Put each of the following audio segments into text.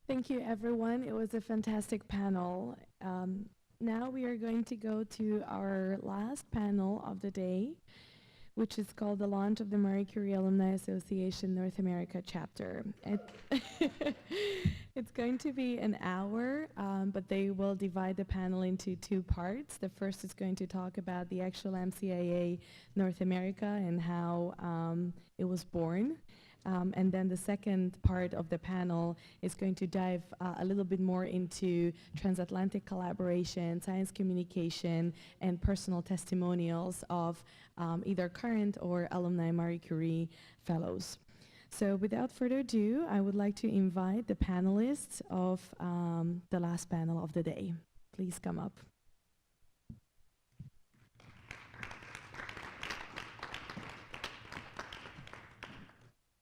Thank you, everyone. It was a fantastic panel. Now we are going to go to our last panel of the day, which is called the launch of the Marie Curie Alumni Association North America chapter. It's going to be an hour, but they will divide the panel into two parts. The first is going to talk about the actual MCAA North America and how it was born. And then the second part of the panel is going to dive a little bit more into transatlantic collaboration, science communication, and personal testimonials of either current or alumni Marie Curie fellows. So without further ado, I would like to invite the panelists of the last panel of the day. Please come up.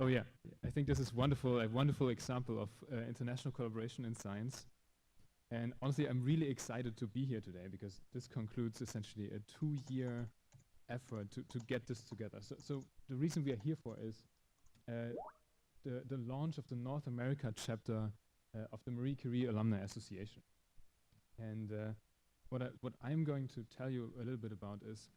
Oh yeah, I think this is wonderful, a wonderful example of international collaboration in science. And honestly, I'm really excited to be here today because this concludes essentially a 2-year effort to get this together. So the reason we are here for is the launch of the North America chapter of the Marie Curie Alumni Association. And what I'm going to tell you a little bit about is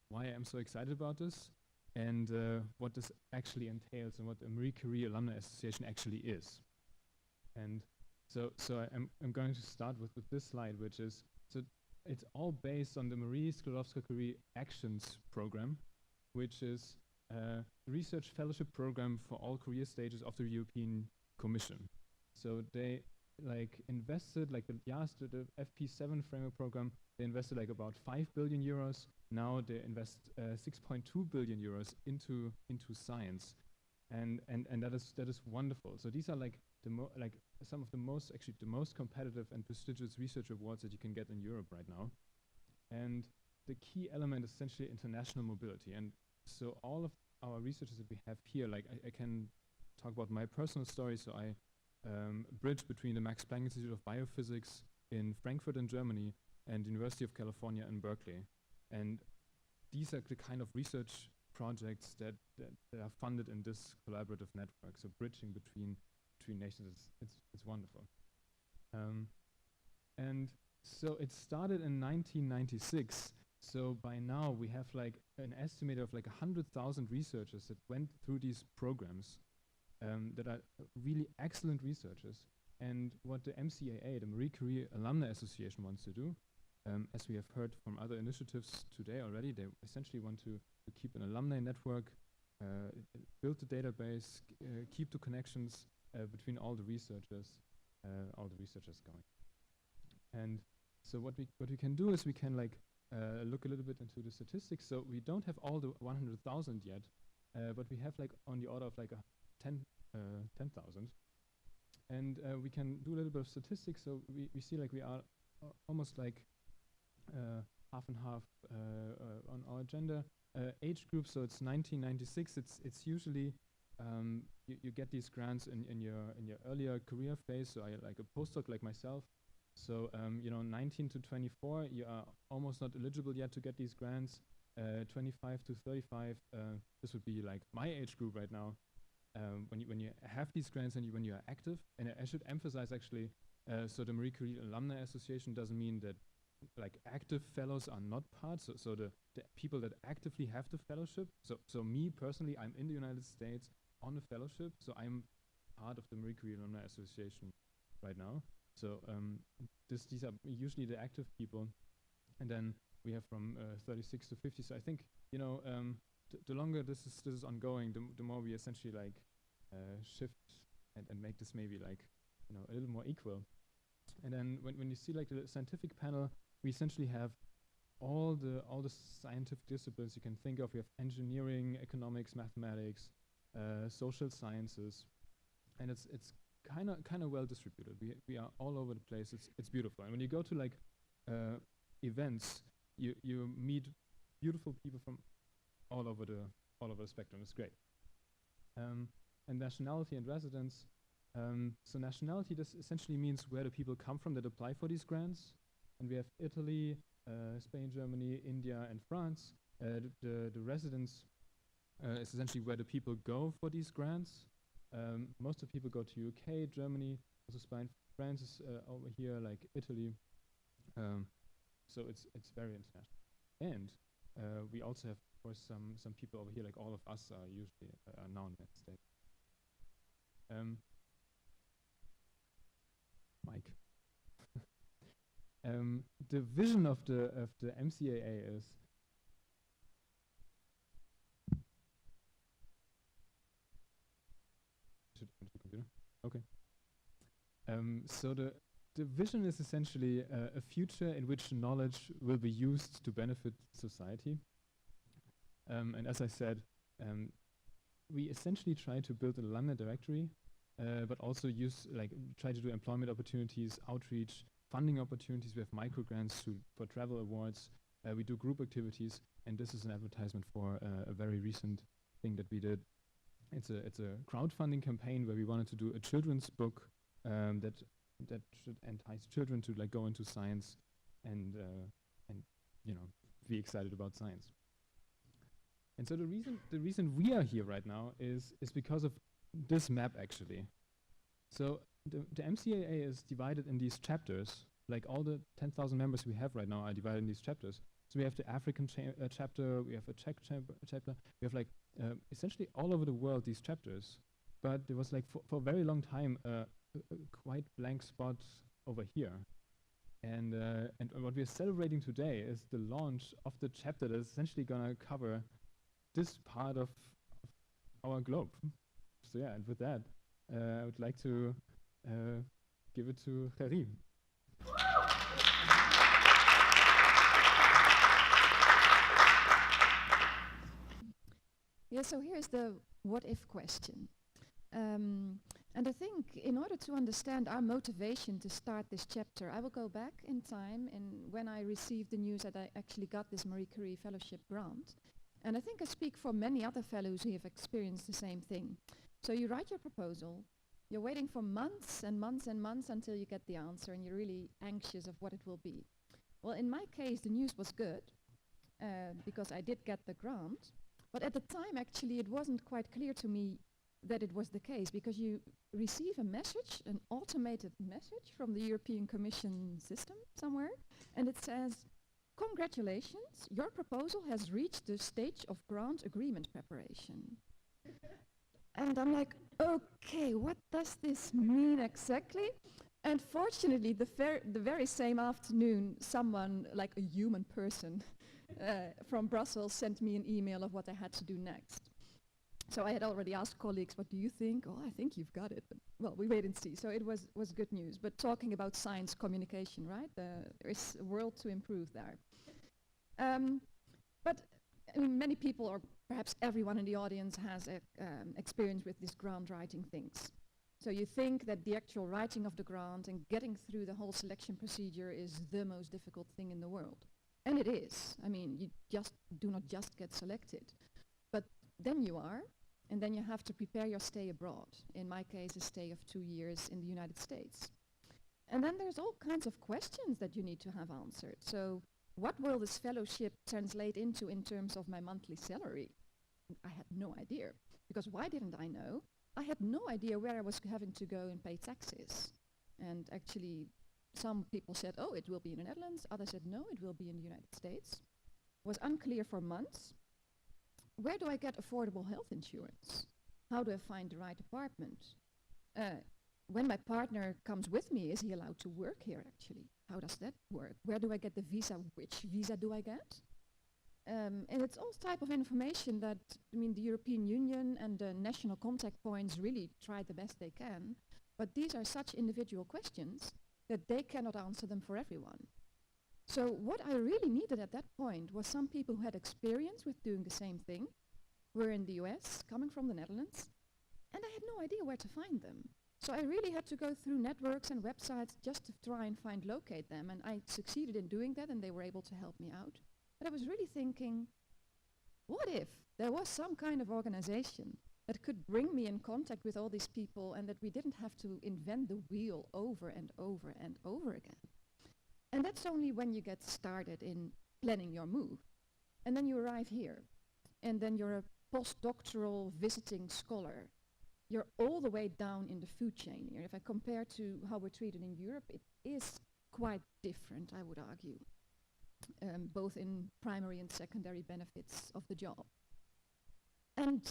why I'm so excited about this, and what this actually entails and what the Marie Curie Alumni Association actually is. And so I'm going to start with this slide, which is, so it's all based on the Marie Sklodowska-Curie Actions Program, which is a research fellowship program for all career stages of the European Commission. So they invested the FP7 framework program, they invested about 5 billion euros. Now they invest 6.2 billion euros into science, and that is wonderful. So these are some of the most competitive and prestigious research awards that you can get in Europe right now. And the key element is essentially international mobility. And so all of our researchers that we have here, I can talk about my personal story. So I bridge between the Max Planck Institute of Biophysics in Frankfurt in Germany and University of California in Berkeley. And these are the kind of research projects that are funded in this collaborative network. So bridging between nations, it's wonderful. And so it started in 1996. So by now we have an estimate of 100,000 researchers that went through these programs that are really excellent researchers. And what the MCAA, the Marie Curie Alumni Association, wants to do, as we have heard from other initiatives today already, they essentially want to keep an alumni network, build the database, keep the connections between all the researchers going. And so what we can do is we can look a little bit into the statistics. So we don't have all the 100,000 yet, but we have on the order of 10,000. And we can do a little bit of statistics. So we see we are almost half and half on our gender age group. So it's 1996. It's usually you get these grants in your earlier career phase. So I a postdoc like myself. So 19 to 24, you are almost not eligible yet to get these grants. 25 to 35, this would be my age group right now. When you have these grants and when you are active, and I should emphasize actually, so the Marie Curie Alumni Association doesn't mean that active fellows are not part. So the people that actively have the fellowship. So me personally, I'm in the United States on a fellowship. So I'm part of the Marie Curie Alumni Association right now. So these are usually the active people, and then we have from 36 to 50. So I think the longer this is ongoing, the more we essentially shift and make this maybe a little more equal. And then when you see the scientific panel, we essentially have all the scientific disciplines you can think of. We have engineering, economics, mathematics, social sciences, and it's kind of well distributed. We are all over the place. It's beautiful. And when you go to events, you meet beautiful people from all over the spectrum. It's great. And nationality and residence. So nationality, this essentially means where the people come from that apply for these grants. And we have Italy, Spain, Germany, India, and France. The residence is essentially where the people go for these grants. Most of the people go to UK, Germany, also Spain, France is over here, like Italy. So it's very international. And we also have, of course, some people over here, like all of us are usually now in the United States. Mike. The vision of the MCAA is okay. So the vision is essentially a future in which knowledge will be used to benefit society. And as I said, we essentially try to build an alumni directory, but also try to do employment opportunities, outreach, funding opportunities. We have micro grants for travel awards. We do group activities, and this is an advertisement for a very recent thing that we did. It's a crowdfunding campaign where we wanted to do a children's book that should entice children to go into science and be excited about science. And so the reason we are here right now is because of this map actually. So the MCAA is divided in these chapters. Like all the 10,000 members we have right now are divided in these chapters. So we have the African chapter, we have a Czech chapter, we have essentially all over the world these chapters. But there was for a very long time a quite blank spot over here. And what we are celebrating today is the launch of the chapter that is essentially gonna cover this part of our globe. So yeah, and with that, I would like to give it to Karim. Yeah, so here's the what-if question. And I think in order to understand our motivation to start this chapter, I will go back in time and when I received the news that I actually got this Marie Curie Fellowship grant. And I think I speak for many other fellows who have experienced the same thing. So you write your proposal, you're waiting for months and months and months until you get the answer, and you're really anxious of what it will be. Well, in my case, the news was good, because I did get the grant. But at the time, actually, it wasn't quite clear to me that it was the case, because you receive a message, an automated message from the European Commission system somewhere, and it says, "Congratulations, your proposal has reached the stage of grant agreement preparation." And I'm like, okay, what does this mean exactly? And fortunately, the very same afternoon, someone, like a human person from Brussels, sent me an email of what I had to do next. So I had already asked colleagues, what do you think? Oh, I think you've got it. But, well, we wait and see. So it was good news. But talking about science communication, right? There is a world to improve there. But I mean, many people, or perhaps everyone in the audience, has experience with these grant writing things. So you think that the actual writing of the grant and getting through the whole selection procedure is the most difficult thing in the world. And it is. I mean, you just do not just get selected. But then you are, and then you have to prepare your stay abroad. In my case, a stay of 2 years in the United States. And then there's all kinds of questions that you need to have answered. So what will this fellowship translate into in terms of my monthly salary? I had no idea. Because why didn't I know? I had no idea where I was having to go and pay taxes. And actually, some people said, oh, it will be in the Netherlands. Others said, no, it will be in the United States. It was unclear for months. Where do I get affordable health insurance? How do I find the right apartment? When my partner comes with me, is he allowed to work here actually? How does that work? Where do I get the visa? Which visa do I get? And it's all type of information that, I mean, the European Union and the national contact points really try the best they can. But these are such individual questions that they cannot answer them for everyone. So what I really needed at that point was some people who had experience with doing the same thing, were in the US, coming from the Netherlands, and I had no idea where to find them. So I really had to go through networks and websites just to try and locate them, and I succeeded in doing that, and they were able to help me out. But I was really thinking, what if there was some kind of organization that could bring me in contact with all these people and that we didn't have to invent the wheel over and over and over again? And that's only when you get started in planning your move. And then you arrive here, and then you're a postdoctoral visiting scholar. you're all the way down in the food chain here. If I compare to how we're treated in Europe, it is quite different, I would argue, both in primary and secondary benefits of the job. And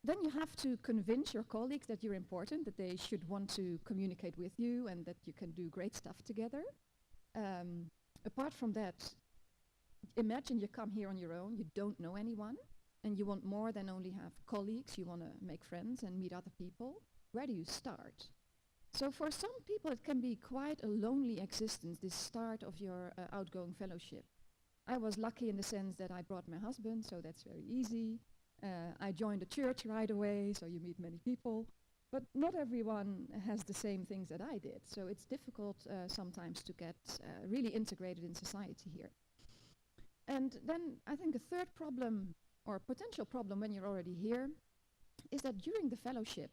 then you have to convince your colleagues that you're important, that they should want to communicate with you and that you can do great stuff together. Apart from that, imagine you come here on your own, you don't know anyone, and you want more than only have colleagues, you want to make friends and meet other people. Where do you start? So for some people it can be quite a lonely existence, this start of your outgoing fellowship. I was lucky in the sense that I brought my husband, so that's very easy. I joined a church right away, so you meet many people. But not everyone has the same things that I did, so it's difficult sometimes to get really integrated in society here. And then I think a third problem, or potential problem when you're already here, is that during the fellowship,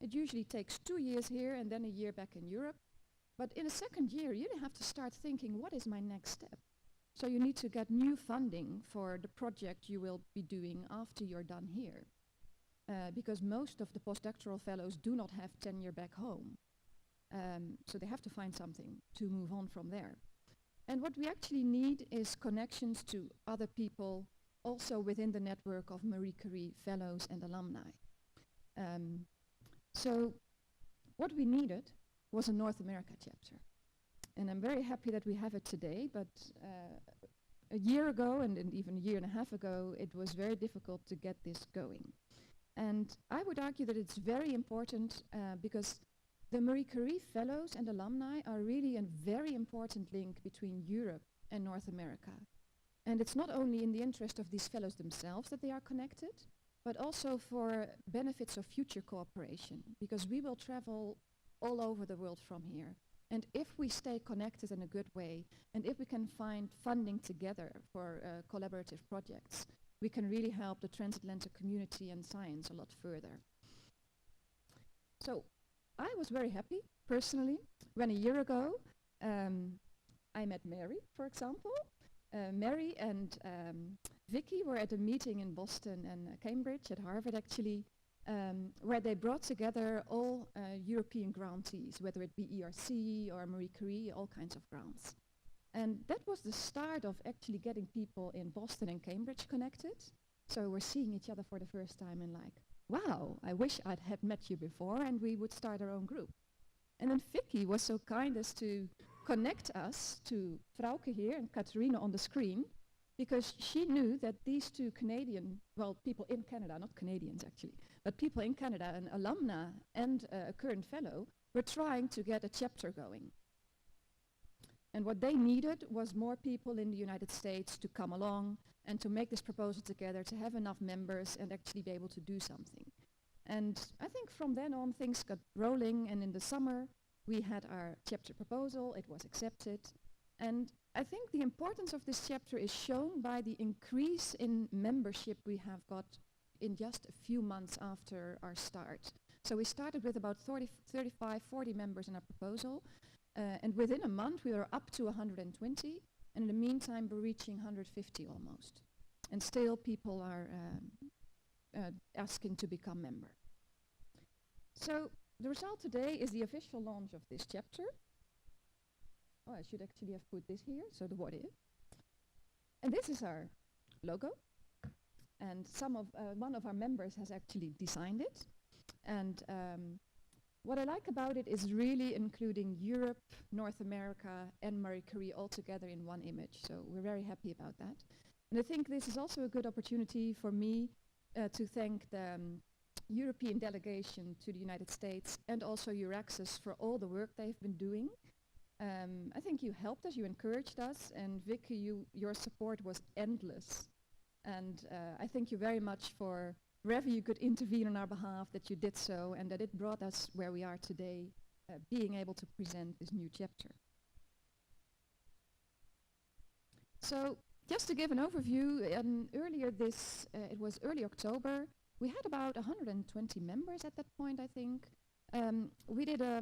it usually takes 2 years here and then a year back in Europe. But in a second year, you have to start thinking, what is my next step? So you need to get new funding for the project you will be doing after you're done here. Because most of the postdoctoral fellows do not have tenure back home. So they have to find something to move on from there. And what we actually need is connections to other people, also within the network of Marie Curie fellows and alumni. So what we needed was a North America chapter. And I'm very happy that we have it today, but a year ago and even a year and a half ago, it was very difficult to get this going. And I would argue that it's very important because the Marie Curie fellows and alumni are really a very important link between Europe and North America. And it's not only in the interest of these fellows themselves that they are connected, but also for benefits of future cooperation, because we will travel all over the world from here. And if we stay connected in a good way, and if we can find funding together for collaborative projects, we can really help the transatlantic community and science a lot further. So I was very happy, personally, when a year ago I met Mary, for example. Mary and Vicky were at a meeting in Boston and Cambridge, at Harvard actually, where they brought together all European grantees, whether it be ERC or Marie Curie, all kinds of grants. And that was the start of actually getting people in Boston and Cambridge connected. So we're seeing each other for the first time and like, wow, I wish I'd had met you before, and we would start our own group. And then Vicky was so kind as to connect us to Frauke here and Katerina on the screen, because she knew that these two Canadian, well, people in Canada, not Canadians actually, but people in Canada, an alumna and a current fellow, were trying to get a chapter going. And what they needed was more people in the United States to come along and to make this proposal together, to have enough members and actually be able to do something. And I think from then on things got rolling, and in the summer we had our chapter proposal, it was accepted. And I think the importance of this chapter is shown by the increase in membership we have got in just a few months after our start. So we started with about 35, 40 members in our proposal, and within a month we were up to 120, and in the meantime we're reaching 150 almost. And still people are asking to become member. So the result today is the official launch of this chapter. Oh, I should actually have put this here, so the what if. And this is our logo. And one of our members has actually designed it. And what I like about it is really including Europe, North America, and Marie Curie all together in one image. So we're very happy about that. And I think this is also a good opportunity for me to thank the European delegation to the United States and also Euraxis for all the work they've been doing. I think you helped us, you encouraged us, and Vicky, your support was endless. And I thank you very much for wherever you could intervene on our behalf, that you did so, and that it brought us where we are today, being able to present this new chapter. So just to give an overview, it was early October, we had about 120 members at that point, I think. We did a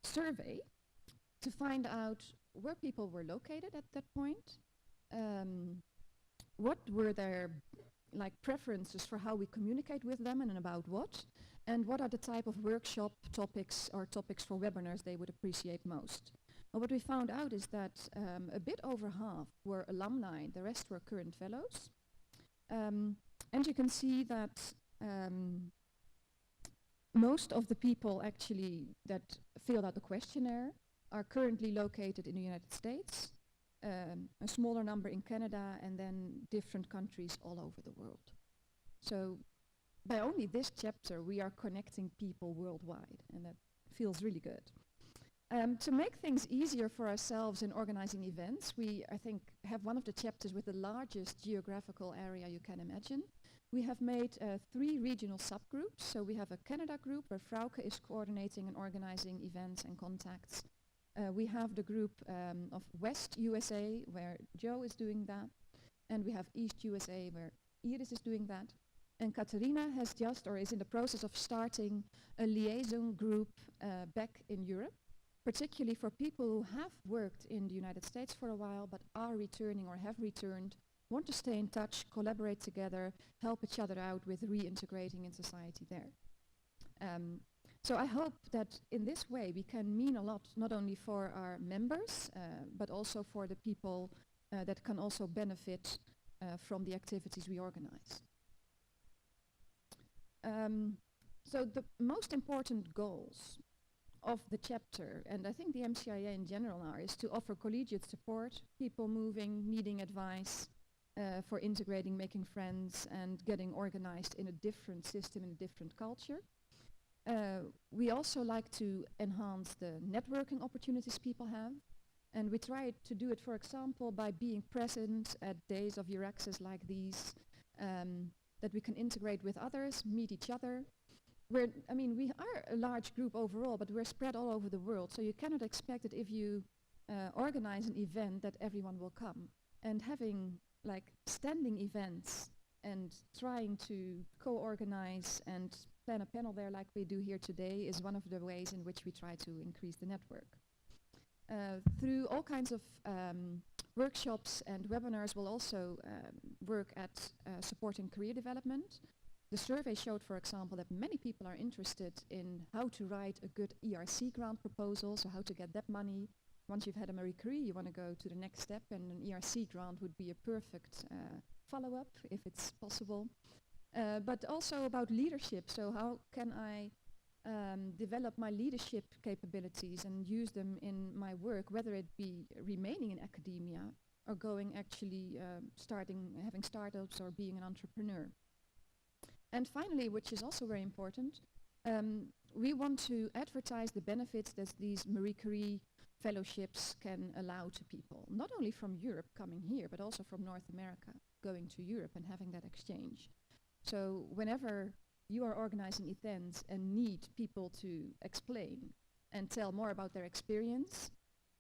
survey to find out where people were located at that point, what were their like preferences for how we communicate with them and about what, and what are the type of workshop topics or topics for webinars they would appreciate most. Well, what we found out is that a bit over half were alumni, the rest were current fellows. And you can see that most of the people actually that filled out the questionnaire are currently located in the United States, a smaller number in Canada, and then different countries all over the world. So by only this chapter, we are connecting people worldwide, and that feels really good. To make things easier for ourselves in organizing events, we, I think, have one of the chapters with the largest geographical area you can imagine. We have made 3 regional subgroups. So we have a Canada group where Frauke is coordinating and organizing events and contacts. We have the group of West USA where Joe is doing that. And we have East USA where Iris is doing that. And Katerina has just, or is in the process of starting, a liaison group back in Europe, particularly for people who have worked in the United States for a while but are returning or have returned, want to stay in touch, collaborate together, help each other out with reintegrating in society there. So I hope that in this way we can mean a lot, not only for our members, but also for the people that can also benefit from the activities we organize. So the most important goals of the chapter, and I think the MCAA in general are, is to offer collegiate support, people moving, needing advice for integrating, making friends, and getting organized in a different system, in a different culture. We also like to enhance the networking opportunities people have, and we try to do it, for example, by being present at days of Euraccess like these, that we can integrate with others, meet each other. We are a large group overall, but we're spread all over the world, so you cannot expect that if you organize an event that everyone will come. And having like standing events and trying to co-organize and plan a panel there like we do here today is one of the ways in which we try to increase the network. Through all kinds of workshops and webinars, we'll also work at supporting career development. The survey showed, for example, that many people are interested in how to write a good ERC grant proposal, so how to get that money. Once you've had a Marie Curie, you want to go to the next step, and an ERC grant would be a perfect follow-up, if it's possible. But also about leadership, so how can I develop my leadership capabilities and use them in my work, whether it be remaining in academia or going actually having startups or being an entrepreneur. And finally, which is also very important, we want to advertise the benefits that these Marie Curie fellowships can allow to people, not only from Europe coming here, but also from North America going to Europe and having that exchange. So whenever you are organizing events and need people to explain and tell more about their experience,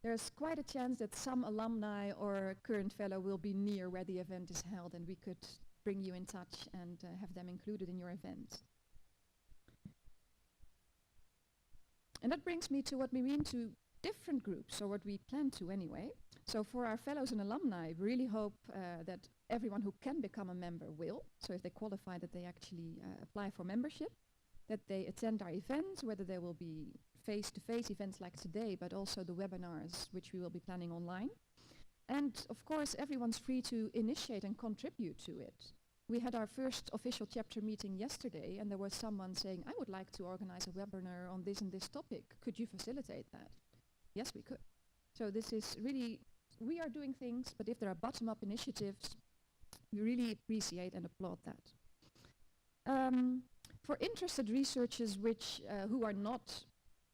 there's quite a chance that some alumni or current fellow will be near where the event is held, and we could bring you in touch and have them included in your event. And that brings me to what we mean to different groups, or what we plan to anyway. So for our fellows and alumni, we really hope that everyone who can become a member will. So if they qualify, that they actually apply for membership, that they attend our events, whether they will be face-to-face events like today, but also the webinars, which we will be planning online. And of course, everyone's free to initiate and contribute to it. We had our first official chapter meeting yesterday, and there was someone saying, I would like to organize a webinar on this and this topic. Could you facilitate that? Yes, we could. So this is really, we are doing things, but if there are bottom-up initiatives, we really appreciate and applaud that. For interested researchers who are not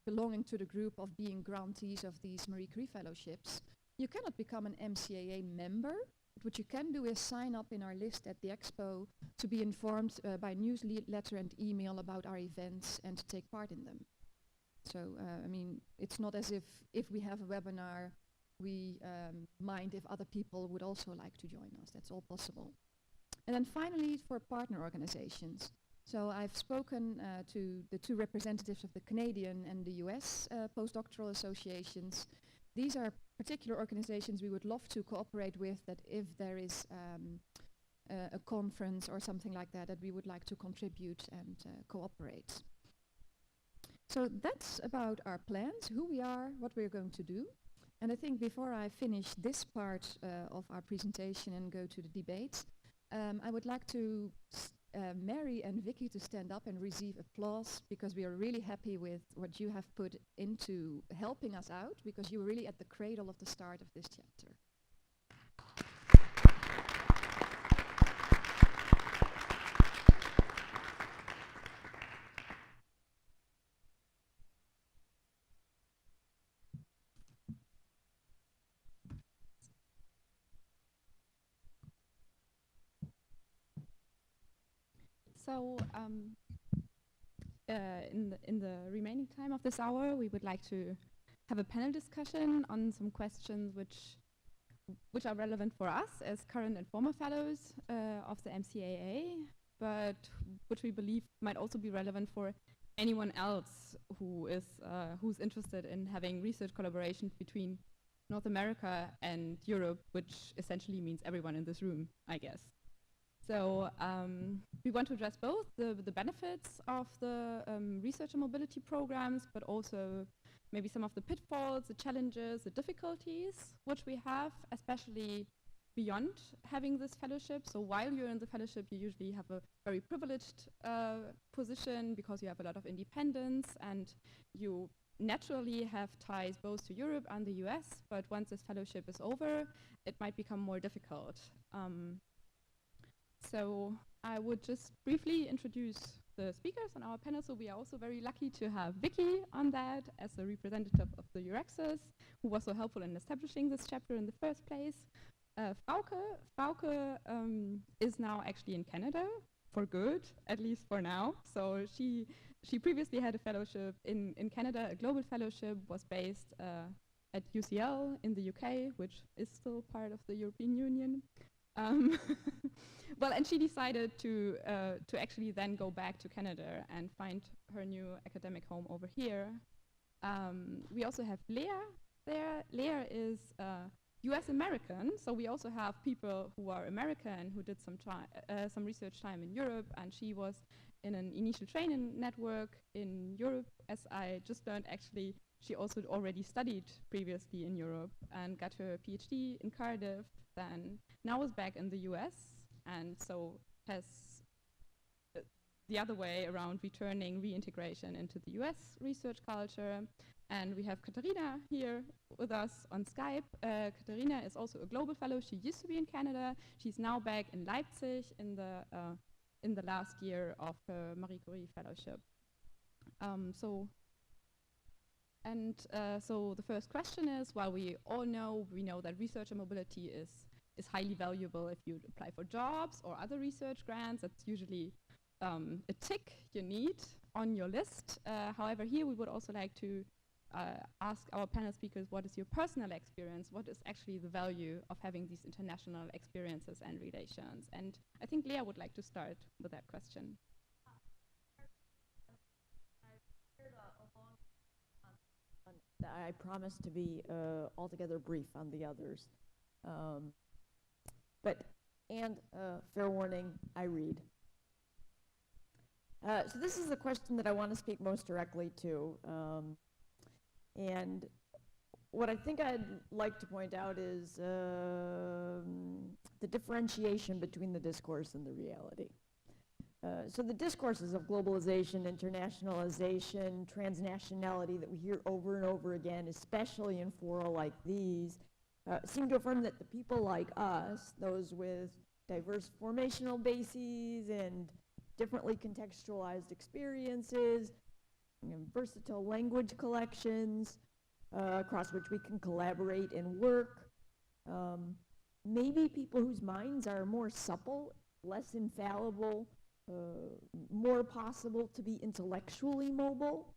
belonging to the group of being grantees of these Marie Curie fellowships, you cannot become an MCAA member. But what you can do is sign up in our list at the expo to be informed by newsletter and email about our events and to take part in them. So, it's not as if we have a webinar, we mind if other people would also like to join us. That's all possible. And then finally, for partner organizations. So I've spoken to the 2 representatives of the Canadian and the US postdoctoral associations. These are particular organizations we would love to cooperate with, that if there is a conference or something like that we would like to contribute and cooperate. So that's about our plans, who we are, what we're going to do. And I think before I finish this part of our presentation and go to the debate, I would like to Mary and Vicky to stand up and receive applause, because we are really happy with what you have put into helping us out, because you were really at the cradle of the start of this chapter. So in the remaining time of this hour, we would like to have a panel discussion on some questions which are relevant for us as current and former fellows of the MCAA, but which we believe might also be relevant for anyone else who is who's interested in having research collaborations between North America and Europe, which essentially means everyone in this room, I guess. So we want to address both the benefits of the research and mobility programs, but also maybe some of the pitfalls, the challenges, the difficulties which we have, especially beyond having this fellowship. So while you're in the fellowship, you usually have a very privileged position because you have a lot of independence and you naturally have ties both to Europe and the US, but once this fellowship is over, it might become more difficult. So I would just briefly introduce the speakers on our panel. So we are also very lucky to have Vicky on that as a representative of the Eurexus, who was so helpful in establishing this chapter in the first place. Frauke is now actually in Canada for good, at least for now. So she previously had a fellowship in Canada, a global fellowship, was based at UCL in the UK, which is still part of the European Union. Well, and she decided to actually then go back to Canada and find her new academic home over here. We also have Leah there. Leah is US American, so we also have people who are American who did some research time in Europe, and she was in an initial training network in Europe. As I just learned, actually, she also already studied previously in Europe and got her PhD in Cardiff, then now is back in the US, and so has the other way around, returning reintegration into the US research culture. And we have Katharina here with us on Skype. Katharina is also a global fellow. She used to be in Canada. She's now back in Leipzig in the last year of her Marie Curie fellowship. So the first question is, while we know that research and mobility is highly valuable if you apply for jobs or other research grants. That's usually a tick you need on your list. However, here we would also like to ask our panel speakers, what is your personal experience? What is actually the value of having these international experiences and relations? And I think Leah would like to start with that question. I promise to be altogether brief on the others. And fair warning, I read. So this is the question that I want to speak most directly to. And what I think I'd like to point out is the differentiation between the discourse and the reality. So the discourses of globalization, internationalization, transnationality that we hear over and over again, especially in fora like these, seem to affirm that the people like us, those with diverse formational bases and differently contextualized experiences, versatile language collections across which we can collaborate and work, maybe people whose minds are more supple, less infallible, more possible to be intellectually mobile.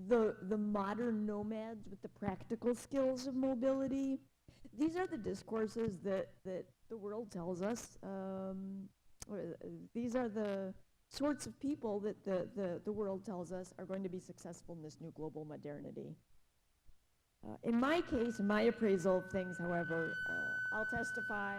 The modern nomads with the practical skills of mobility. These are the discourses that the world tells us. These are the sorts of people that the world tells us are going to be successful in this new global modernity. In my case, in my appraisal of things, however, I'll testify.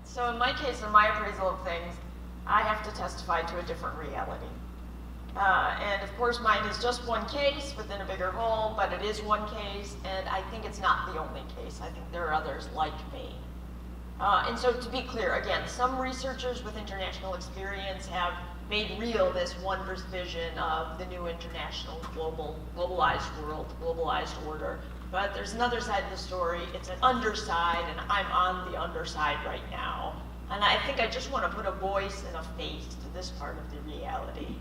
So in my case, in my appraisal of things, I have to testify to a different reality. And of course, mine is just one case within a bigger whole, but it is one case, and I think it's not the only case. I think there are others like me. And so to be clear, again, some researchers with international experience have made real this wondrous vision of the new international globalized world, globalized order. But there's another side of the story. It's an underside, and I'm on the underside right now. And I think I just want to put a voice and a face to this part of the reality.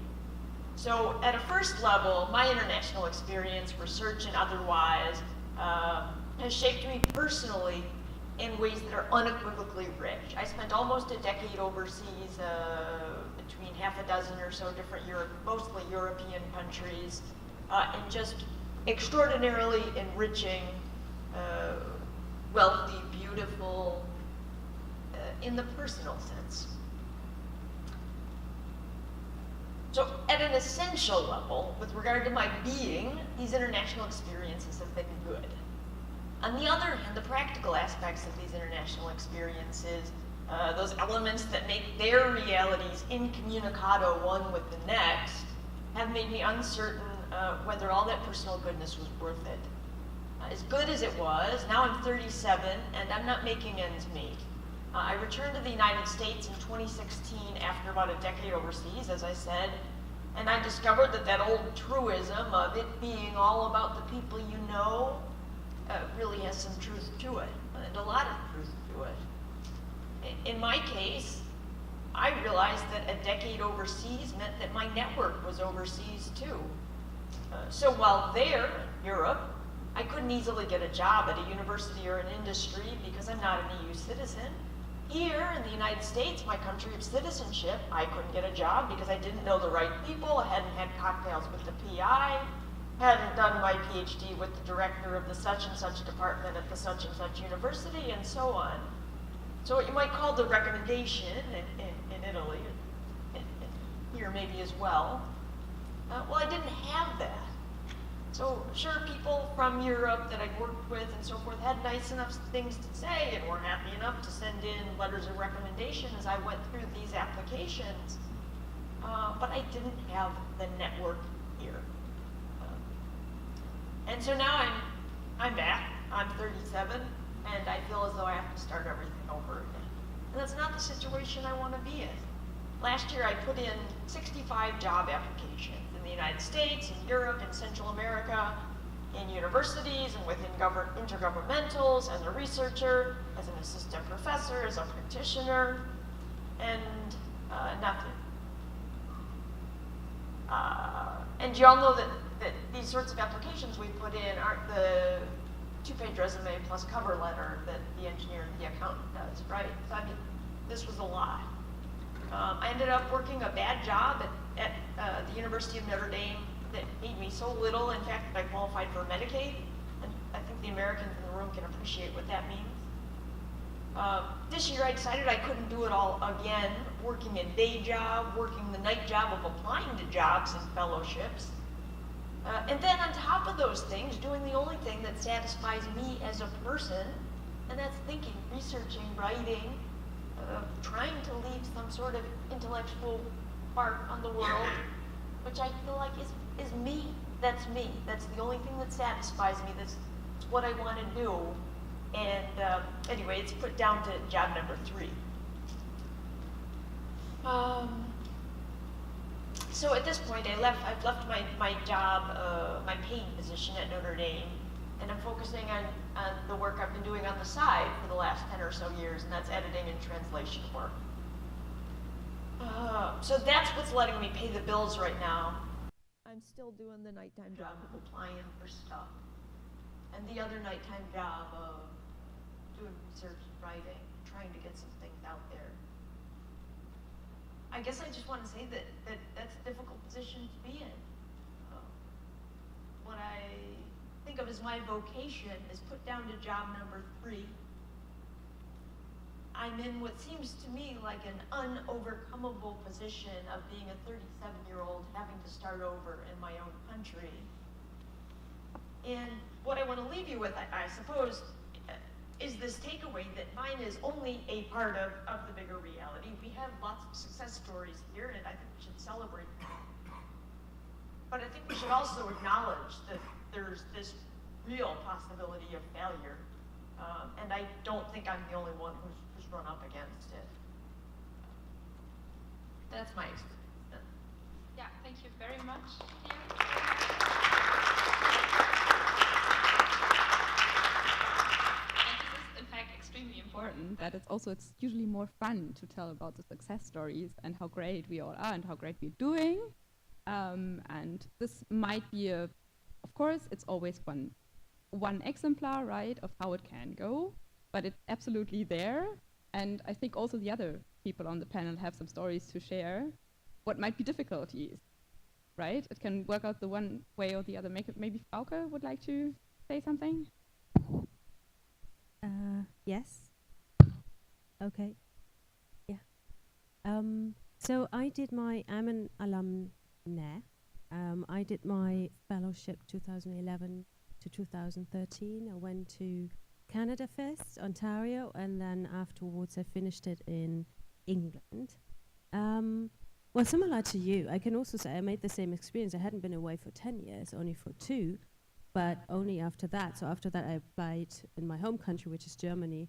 So at a first level, my international experience, research and otherwise, has shaped me personally in ways that are unequivocally rich. I spent almost a decade overseas, between half a dozen or so different mostly European countries, and just extraordinarily enriching, wealthy, beautiful, in the personal sense. So at an essential level, with regard to my being, these international experiences have been good. On the other hand, the practical aspects of these international experiences, those elements that make their realities incommunicado one with the next, have made me uncertain whether all that personal goodness was worth it. As good as it was, now I'm 37 and I'm not making ends meet. I returned to the United States in 2016 after about a decade overseas, as I said, and I discovered that old truism of it being all about the people you know really has some truth to it, and a lot of truth to it. In my case, I realized that a decade overseas meant that my network was overseas too. So while there, in Europe, I couldn't easily get a job at a university or an industry because I'm not an EU citizen. Here in the United States, my country of citizenship, I couldn't get a job because I didn't know the right people, hadn't had cocktails with the PI, hadn't done my PhD with the director of the such and such department at the such and such university, and so on. So what you might call the recommendation in Italy, and here maybe as well, well, I didn't have that. So sure, people from Europe that I'd worked with and so forth had nice enough things to say and were happy enough to send in letters of recommendation as I went through these applications, but I didn't have the network here. And so now I'm back, I'm 37, and I feel as though I have to start everything over again. And that's not the situation I want to be in. Last year I put in 65 job applications in the United States, in Europe, in Central America, in universities and within intergovernmentals, as a researcher, as an assistant professor, as a practitioner, and nothing. And you all know that these sorts of applications we put in aren't the two-page resume plus cover letter that the engineer and the accountant does, right? So I mean, this was a lot. I ended up working a bad job at the University of Notre Dame that paid me so little, in fact, that I qualified for Medicaid, and I think the Americans in the room can appreciate what that means. This year I decided I couldn't do it all again, working a day job, working the night job of applying to jobs and fellowships. And then on top of those things, doing the only thing that satisfies me as a person, and that's thinking, researching, writing, trying to leave some sort of intellectual mark on the world, which I feel like is me. That's me. That's the only thing that satisfies me. That's what I want to do. And anyway, it's put down to job number 3. So at this point, I've left my job, my paid position at Notre Dame, and I'm focusing on the work I've been doing on the side for the last 10 or so years, and that's editing and translation work. So that's what's letting me pay the bills right now. I'm still doing the nighttime job of applying for stuff, and the other nighttime job of doing research and writing, trying to get some things out there. I guess I just want to say that that's a difficult position to be in. What I think of as my vocation is put down to job number 3, I'm in what seems to me like an unovercomable position of being a 37-year-old having to start over in my own country. And what I want to leave you with, I suppose, is this takeaway that mine is only a part of the bigger reality. We have lots of success stories here, and I think we should celebrate them. But I think we should also acknowledge that there's this real possibility of failure. And I don't think I'm the only one who's run up against it. That's my experience. Yeah, thank you very much. Extremely important that it's usually more fun to tell about the success stories and how great we all are and how great we're doing. And this might be of course, it's always one exemplar, right, of how it can go, but it's absolutely there. And I think also the other people on the panel have some stories to share. What might be difficulties, right? It can work out the one way or the other. Maybe Frauke would like to say something? Yes. Okay. Yeah. So I'm an alumna. I did my fellowship 2011 to 2013. I went to Canada first, Ontario, and then afterwards I finished it in England. Well, similar to you, I can also say I made the same experience. I hadn't been away for 10 years, only for 2. But only after that. So after that, I applied in my home country, which is Germany,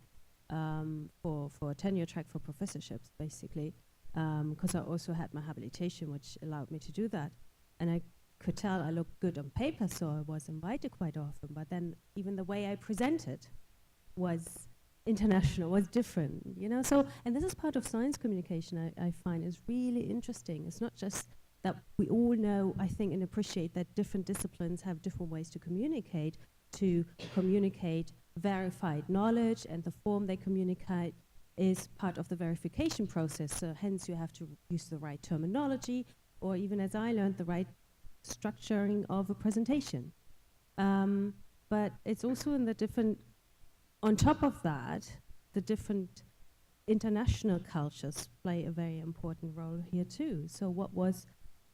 for a tenure track for professorships, basically, because I also had my habilitation, which allowed me to do that. And I could tell I looked good on paper, so I was invited quite often. But then even the way I presented was international, was different, you know. So, and this is part of science communication. I find is really interesting. It's not just that we all know, I think, and appreciate that different disciplines have different ways to communicate verified knowledge, and the form they communicate is part of the verification process. So hence you have to use the right terminology, or even as I learned, the right structuring of a presentation. But it's also in the different, on top of that, the different international cultures play a very important role here too. So what was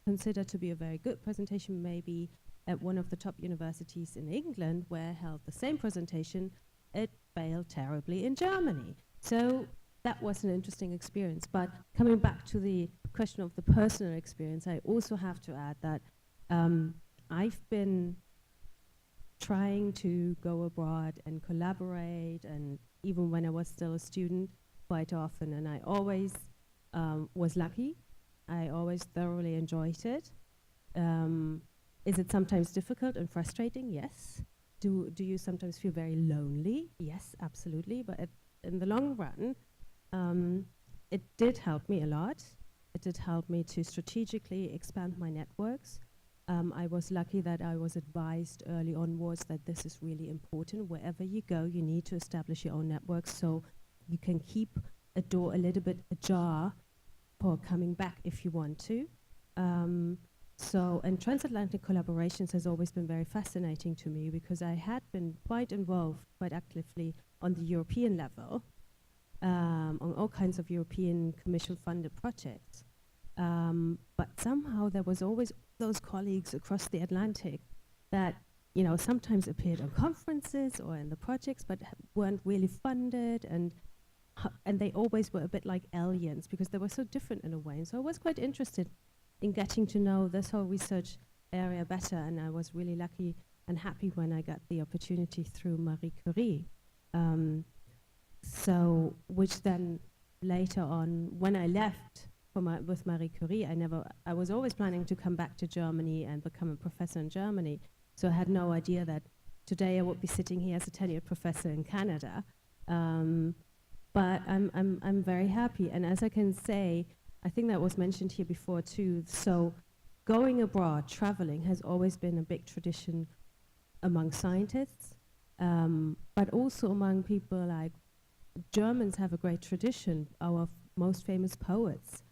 considered to be a very good presentation maybe at one of the top universities in England, where I held the same presentation, it failed terribly in Germany. So that was an interesting experience. But coming back to the question of the personal experience, I also have to add that I've been trying to go abroad and collaborate, and even when I was still a student, quite often, and I always was lucky. I always thoroughly enjoyed it. Is it sometimes difficult and frustrating? Yes. Do you sometimes feel very lonely? Yes, absolutely. But in the long run, it did help me a lot. It did help me to strategically expand my networks. I was lucky that I was advised early onwards that this is really important. Wherever you go, you need to establish your own networks so you can keep a door a little bit ajar for coming back if you want to. And transatlantic collaborations has always been very fascinating to me, because I had been quite involved quite actively on the European level, on all kinds of European Commission-funded projects. But somehow there was always those colleagues across the Atlantic that, you know, sometimes appeared on conferences or in the projects, but weren't really funded, and they always were a bit like aliens because they were so different in a way. And so I was quite interested in getting to know this whole research area better, and I was really lucky and happy when I got the opportunity through Marie Curie. Which then later on, when I left with Marie Curie, I was always planning to come back to Germany and become a professor in Germany. So I had no idea that today I would be sitting here as a tenured professor in Canada. But I'm very happy, and as I can say, I think that was mentioned here before too. So going abroad, traveling, has always been a big tradition among scientists, but also among people like Germans have a great tradition. Our most famous poets,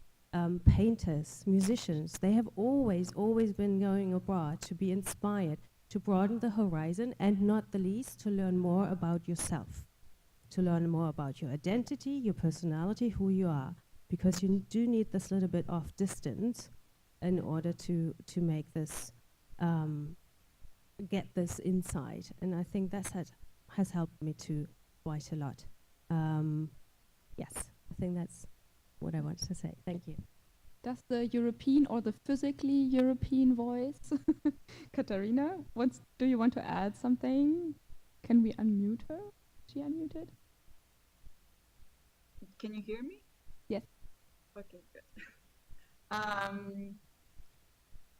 painters, musicians, they have always been going abroad to be inspired, to broaden the horizon, and not the least, to learn more about yourself. to learn more about your identity, your personality, who you are, because you do need this little bit of distance in order to make this, get this insight. And I think has helped me to quite a lot. Yes, I think that's what I wanted to say. Thank you. Does the European or the physically European voice, Katharina, do you want to add something? Can we unmute her? Is she unmuted? Can you hear me? Yes. Okay, good.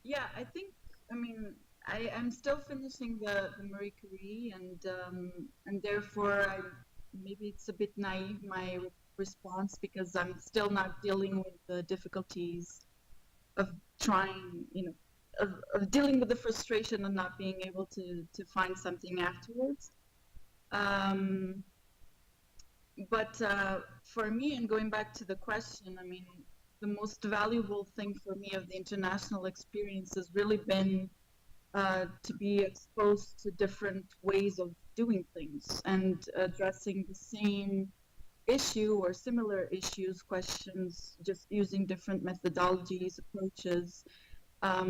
Yeah, I think, I mean, I'm still finishing the Marie Curie, and therefore maybe it's a bit naive, my response, because I'm still not dealing with the difficulties of trying, of dealing with the frustration of not being able to find something afterwards. But for me, and going back to the question, I mean, the most valuable thing for me of the international experience has really been to be exposed to different ways of doing things and addressing the same issue or similar issues, questions, just using different methodologies, approaches. I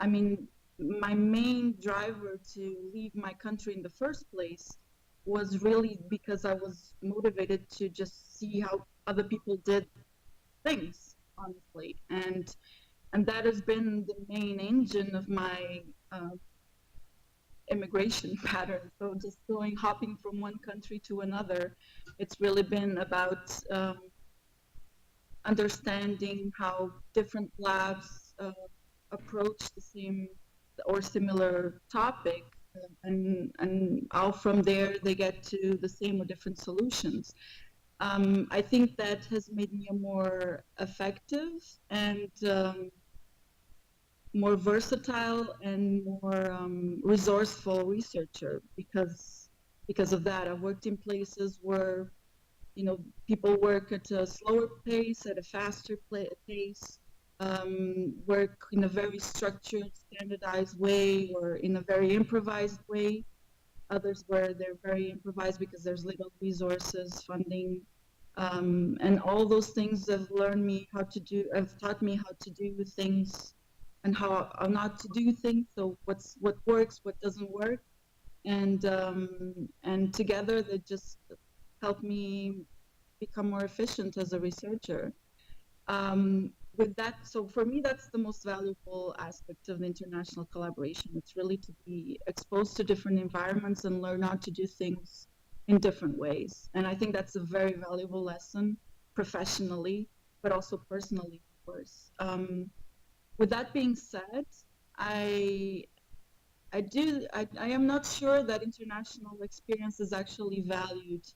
mean, my main driver to leave my country in the first place was really because I was motivated to just see how other people did things, honestly. And that has been the main engine of my immigration pattern. So just hopping from one country to another, it's really been about understanding how different labs approach the same or similar topic, and how from there they get to the same or different solutions. I think that has made me a more effective and more versatile and more resourceful researcher because of that. I've worked in places where people work at a slower pace, at a faster pace, work in a very structured, standardized way or in a very improvised way. Others where they're very improvised because there's little resources, funding, and all those things have taught me how to do things and how not to do things. So what works, what doesn't work, and together they just help me become more efficient as a researcher. With that, so for me, that's the most valuable aspect of the international collaboration. It's really to be exposed to different environments and learn how to do things in different ways. And I think that's a very valuable lesson professionally, but also personally, of course. With that being said, I am not sure that international experience is actually valued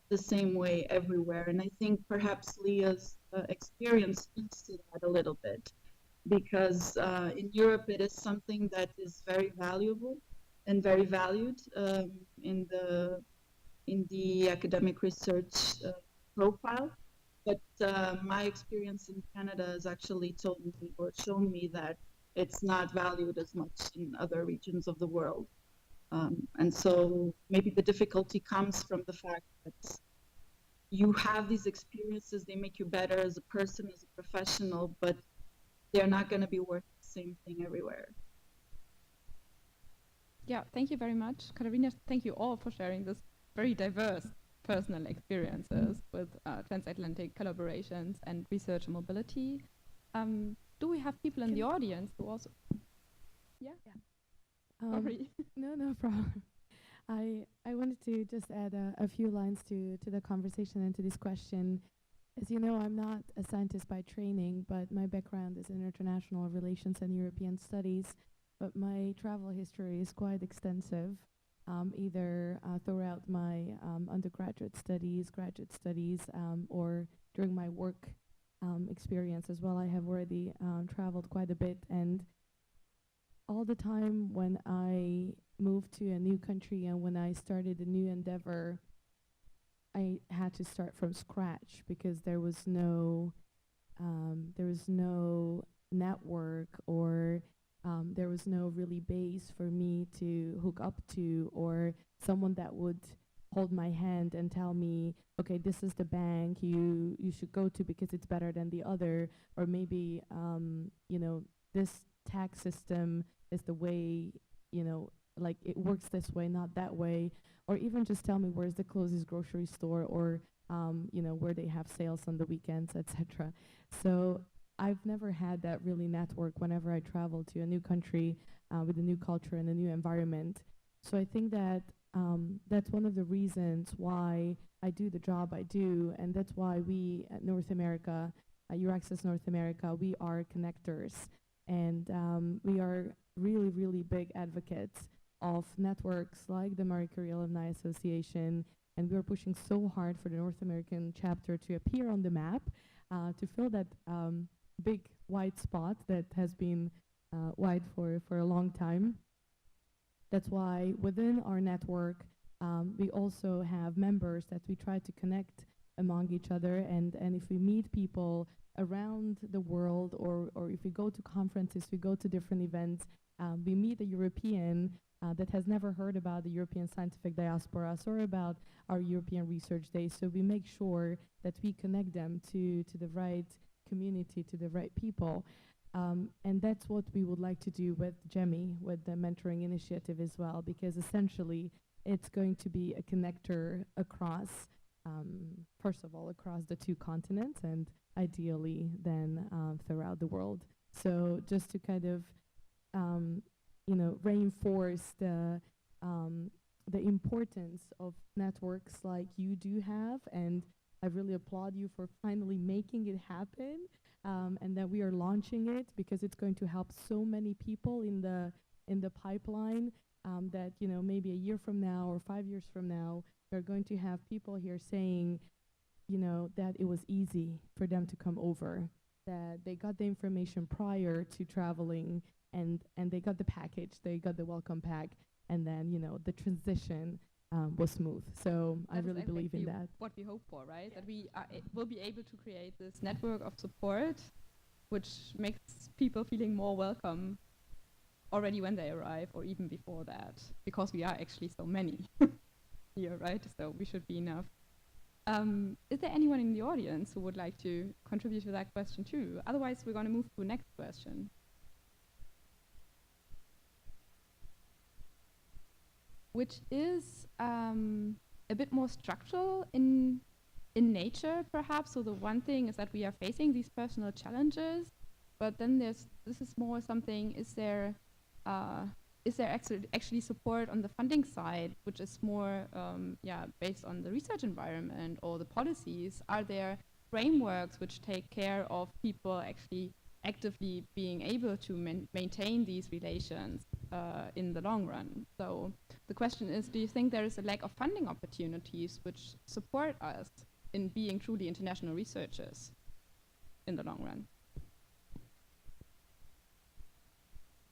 the same way everywhere. And I think perhaps Leah's experience speaks to that a little bit, because in Europe it is something that is very valuable and very valued in the academic research profile. But my experience in Canada has actually told me or shown me that it's not valued as much in other regions of the world. And so maybe the difficulty comes from the fact that you have these experiences, they make you better as a person, as a professional, but they're not going to be worth the same thing everywhere. Yeah, thank you very much. Katharina, thank you all for sharing this very diverse personal experiences with transatlantic collaborations and research and mobility. Do we have people in the audience who also... Yeah? Sorry. No problem. I wanted to just add a few lines to the conversation and to this question. As you know, I'm not a scientist by training, but my background is in international relations and European studies. But my travel history is quite extensive, either throughout my undergraduate studies, graduate studies, or during my work experience as well. I have already traveled quite a bit, and all the time when I moved to a new country and when I started a new endeavor, I had to start from scratch because there was no network, or there was no really base for me to hook up to, or someone that would hold my hand and tell me, okay, this is the bank you should go to because it's better than the other, or maybe this tax system is the way, like it works this way, not that way, or even just tell me where's the closest grocery store, or where they have sales on the weekends, etc. So I've never had that really network whenever I travel to a new country with a new culture and a new environment. So I think that that's one of the reasons why I do the job I do, and that's why we at North America, Euraccess North America, we are connectors, and we are really, really big advocates of networks like the Marie Curie Alumni Association, and we are pushing so hard for the North American chapter to appear on the map, to fill that big white spot that has been white for a long time. That's why within our network, we also have members that we try to connect among each other, and if we meet people around the world, or if we go to conferences, we go to different events, we meet a European that has never heard about the European scientific diaspora or about our European Research Day. So we make sure that we connect them to the right community, to the right people. And that's what we would like to do with GEMI, with the mentoring initiative as well, because essentially it's going to be a connector across, first of all, across the two continents, and ideally then throughout the world. So just to kind of reinforce the importance of networks like you do have, and I really applaud you for finally making it happen, and that we are launching it, because it's going to help so many people in the pipeline, that maybe a year from now or 5 years from now, we're going to have people here saying that it was easy for them to come over, that they got the information prior to traveling, and they got the package, they got the welcome pack, and then the transition was smooth. So I really believe in that. What we hope for, right? That we will be able to create this network of support, which makes people feeling more welcome already when they arrive, or even before that, because we are actually so many here, right? So we should be enough. Is there anyone in the audience who would like to contribute to that question too? Otherwise, we're going to move to the next question. Which is a bit more structural in nature, perhaps. So the one thing is that we are facing these personal challenges, but then this is more something, is there actually support on the funding side, which is more based on the research environment or the policies? Are there frameworks which take care of people actually actively being able to maintain these relations in the long run? So the question is, do you think there is a lack of funding opportunities which support us in being truly international researchers in the long run?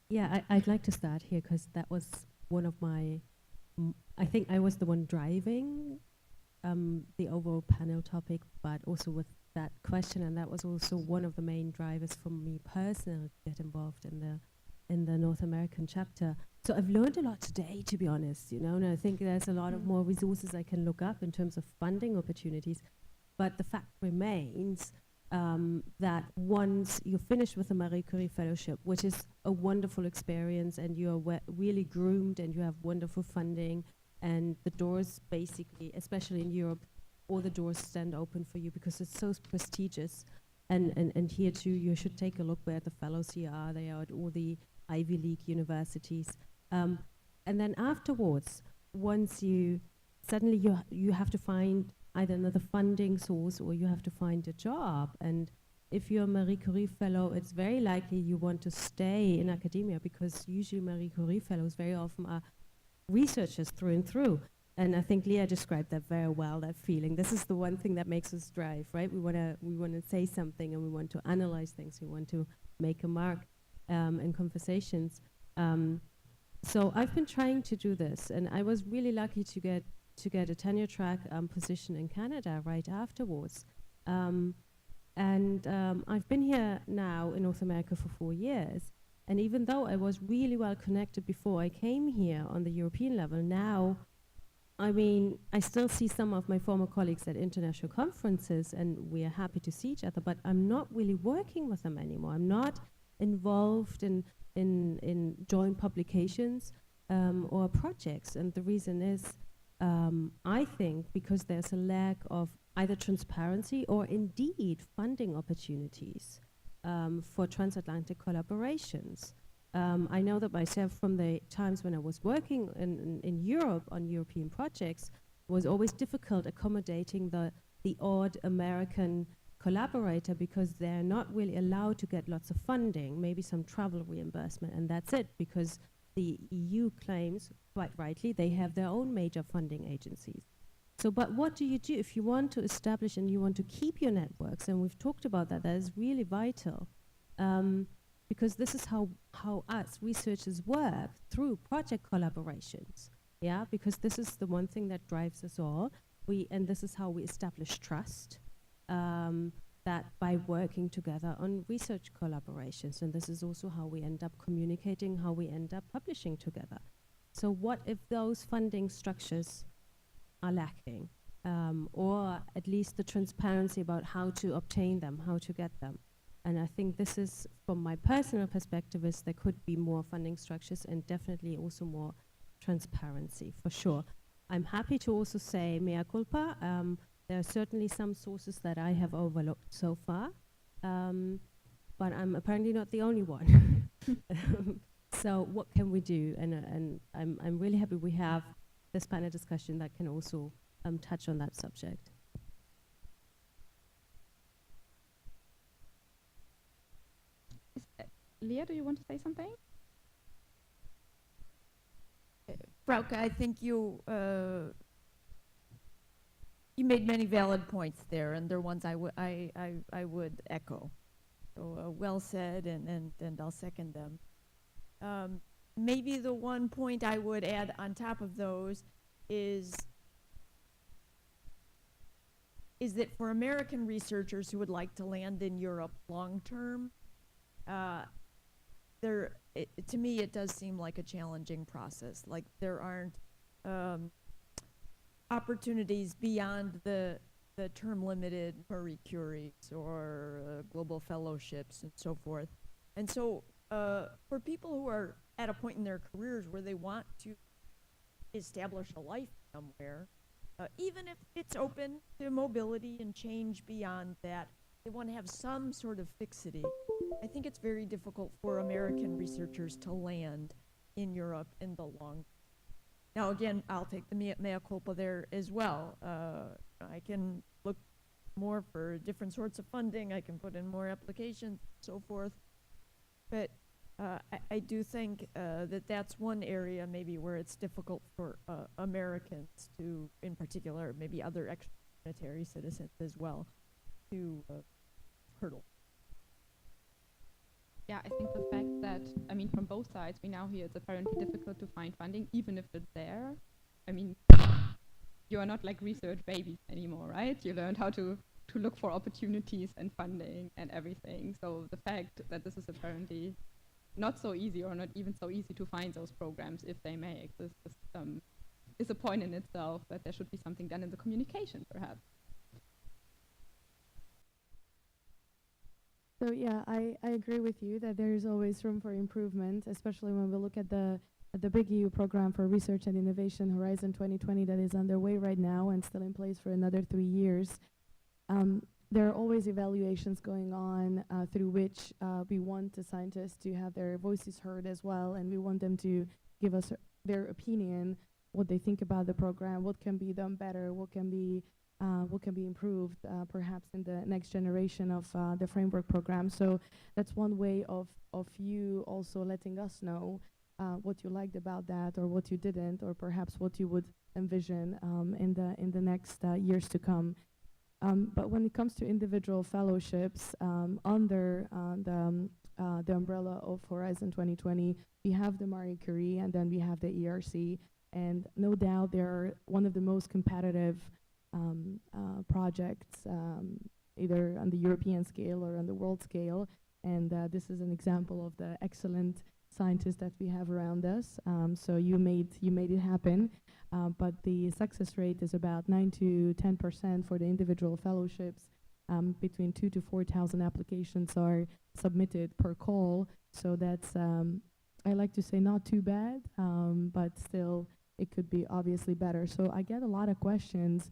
Yeah, I'd like to start here, because that was one of my, I think I was the one driving the overall panel topic, but also with that question, and that was also one of the main drivers for me personally to get involved in the North American chapter. So I've learned a lot today, to be honest, and I think there's a lot of more resources I can look up in terms of funding opportunities, but the fact remains that once you're finished with the Marie Curie Fellowship, which is a wonderful experience, and you are really groomed, and you have wonderful funding, and the doors basically, especially in Europe, all the doors stand open for you because it's so prestigious. And here too, you should take a look where the fellows here are. They are at all the Ivy League universities. And then afterwards, once you have to find either another funding source, or you have to find a job. And if you're a Marie Curie fellow, it's very likely you want to stay in academia, because usually Marie Curie fellows very often are researchers through and through. And I think Leah described that very well, that feeling. This is the one thing that makes us drive, right? We want to say something, and we want to analyze things. We want to make a mark in conversations. So I've been trying to do this, and I was really lucky to get a tenure track position in Canada right afterwards. I've been here now in North America for 4 years. And even though I was really well connected before I came here on the European level, now I mean, I still see some of my former colleagues at international conferences, and we are happy to see each other, but I'm not really working with them anymore. I'm not involved in joint publications or projects. And the reason is, I think, because there's a lack of either transparency or indeed funding opportunities for transatlantic collaborations. I know that myself from the times when I was working in Europe on European projects, it was always difficult accommodating the odd American collaborator because they're not really allowed to get lots of funding, maybe some travel reimbursement, and that's it, because the EU claims, quite rightly, they have their own major funding agencies. So, but what do you do if you want to establish and you want to keep your networks? And we've talked about that, that is really vital. Because this is how us researchers work, through project collaborations, yeah, because this is the one thing that drives us all. And this is how we establish trust, that by working together on research collaborations, and this is also how we end up communicating, how we end up publishing together. So what if those funding structures are lacking, or at least the transparency about how to obtain them, how to get them? And I think this is, from my personal perspective, is there could be more funding structures and definitely also more transparency, for sure. I'm happy to also say mea culpa. There are certainly some sources that I have overlooked so far, but I'm apparently not the only one. So what can we do? And I'm really happy we have this panel discussion that can also touch on that subject. Leah, do you want to say something? Frauke, I think you made many valid points there, and they're ones I would echo. So well said, and I'll second them. Maybe the one point I would add on top of those is that for American researchers who would like to land in Europe long term, to me, it does seem like a challenging process. Like there aren't opportunities beyond the term-limited Marie Curies or global fellowships and so forth. And so for people who are at a point in their careers where they want to establish a life somewhere, even if it's open to mobility and change beyond that, they want to have some sort of fixity. I think it's very difficult for American researchers to land in Europe in the long term. Now again, I'll take the mea culpa there as well. I can look more for different sorts of funding, I can put in more applications, so forth. But I do think that that's one area maybe where it's difficult for Americans to, in particular, maybe other extra-unitary citizens as well, to hurdle. Yeah, I think the fact that, I mean, from both sides, we now hear it's apparently difficult to find funding, even if it's there. I mean, you are not like research babies anymore, right? You learned how to look for opportunities and funding and everything. So the fact that this is apparently not so easy, or not even so easy to find those programs, if they may exist, is a point in itself that there should be something done in the communication, perhaps. So yeah, I agree with you that there's always room for improvement, especially when we look at the big EU program for research and innovation, Horizon 2020, that is underway right now and still in place for another 3 years. There are always evaluations going on through which we want the scientists to have their voices heard as well, and we want them to give us their opinion, what they think about the program, what can be done better, what can be improved, perhaps in the next generation of the framework program. So that's one way of you also letting us know what you liked about that, or what you didn't, or perhaps what you would envision in the next years to come. But when it comes to individual fellowships under the umbrella of Horizon 2020, we have the Marie Curie, and then we have the ERC, and no doubt they're one of the most competitive projects, either on the European scale or on the world scale, and this is an example of the excellent scientists that we have around us. So you made it happen, but the success rate is about 9 to 10% for the individual fellowships. Between 2,000 to 4,000 applications are submitted per call. So that's I like to say not too bad, but still it could be obviously better. So I get a lot of questions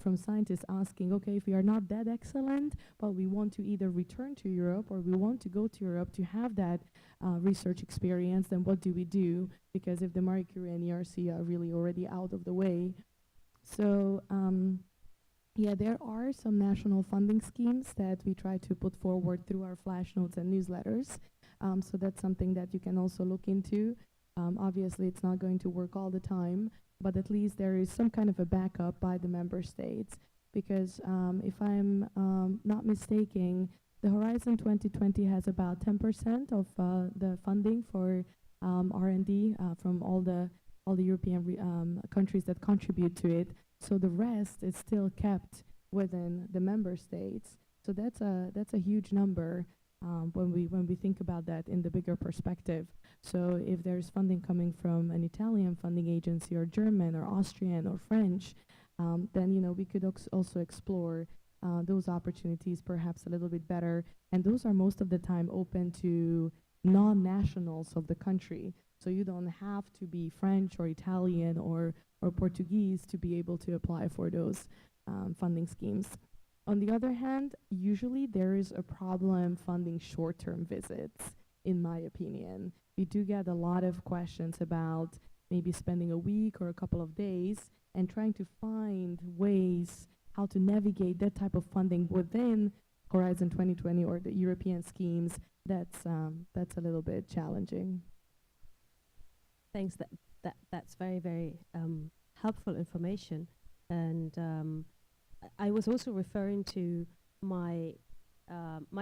from scientists asking, okay, if we are not that excellent, but we want to either return to Europe or we want to go to Europe to have that research experience, then what do we do? Because if the Marie Curie and ERC are really already out of the way. So yeah, there are some national funding schemes that we try to put forward through our flash notes and newsletters. So that's something that you can also look into. Obviously, it's not going to work all the time, but at least there is some kind of a backup by the member states. Because if I'm not mistaken, the Horizon 2020 has about 10% of the funding for R&D from all the European countries that contribute to it. So the rest is still kept within the member states. So that's a huge number when we think about that in the bigger perspective. So if there's funding coming from an Italian funding agency or German or Austrian or French, then we could also explore those opportunities perhaps a little bit better. And those are most of the time open to non-nationals of the country. So you don't have to be French or Italian or Portuguese to be able to apply for those funding schemes. On the other hand, usually there is a problem funding short-term visits, in my opinion. We do get a lot of questions about maybe spending a week or a couple of days and trying to find ways how to navigate that type of funding within Horizon 2020 or the European schemes. That's a little bit challenging. Thanks. That's very, very helpful information. And I was also referring to my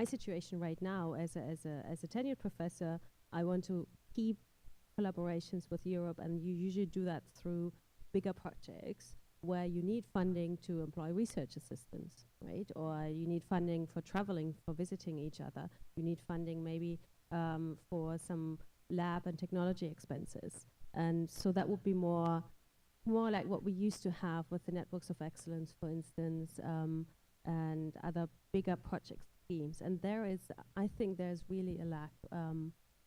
situation right now as a tenured professor. I want to keep collaborations with Europe, and you usually do that through bigger projects where you need funding to employ research assistants, right? Or you need funding for traveling, for visiting each other. You need funding maybe for some lab and technology expenses. And so that would be more like what we used to have with the networks of excellence, for instance, and other bigger project schemes. And I think there's really a lack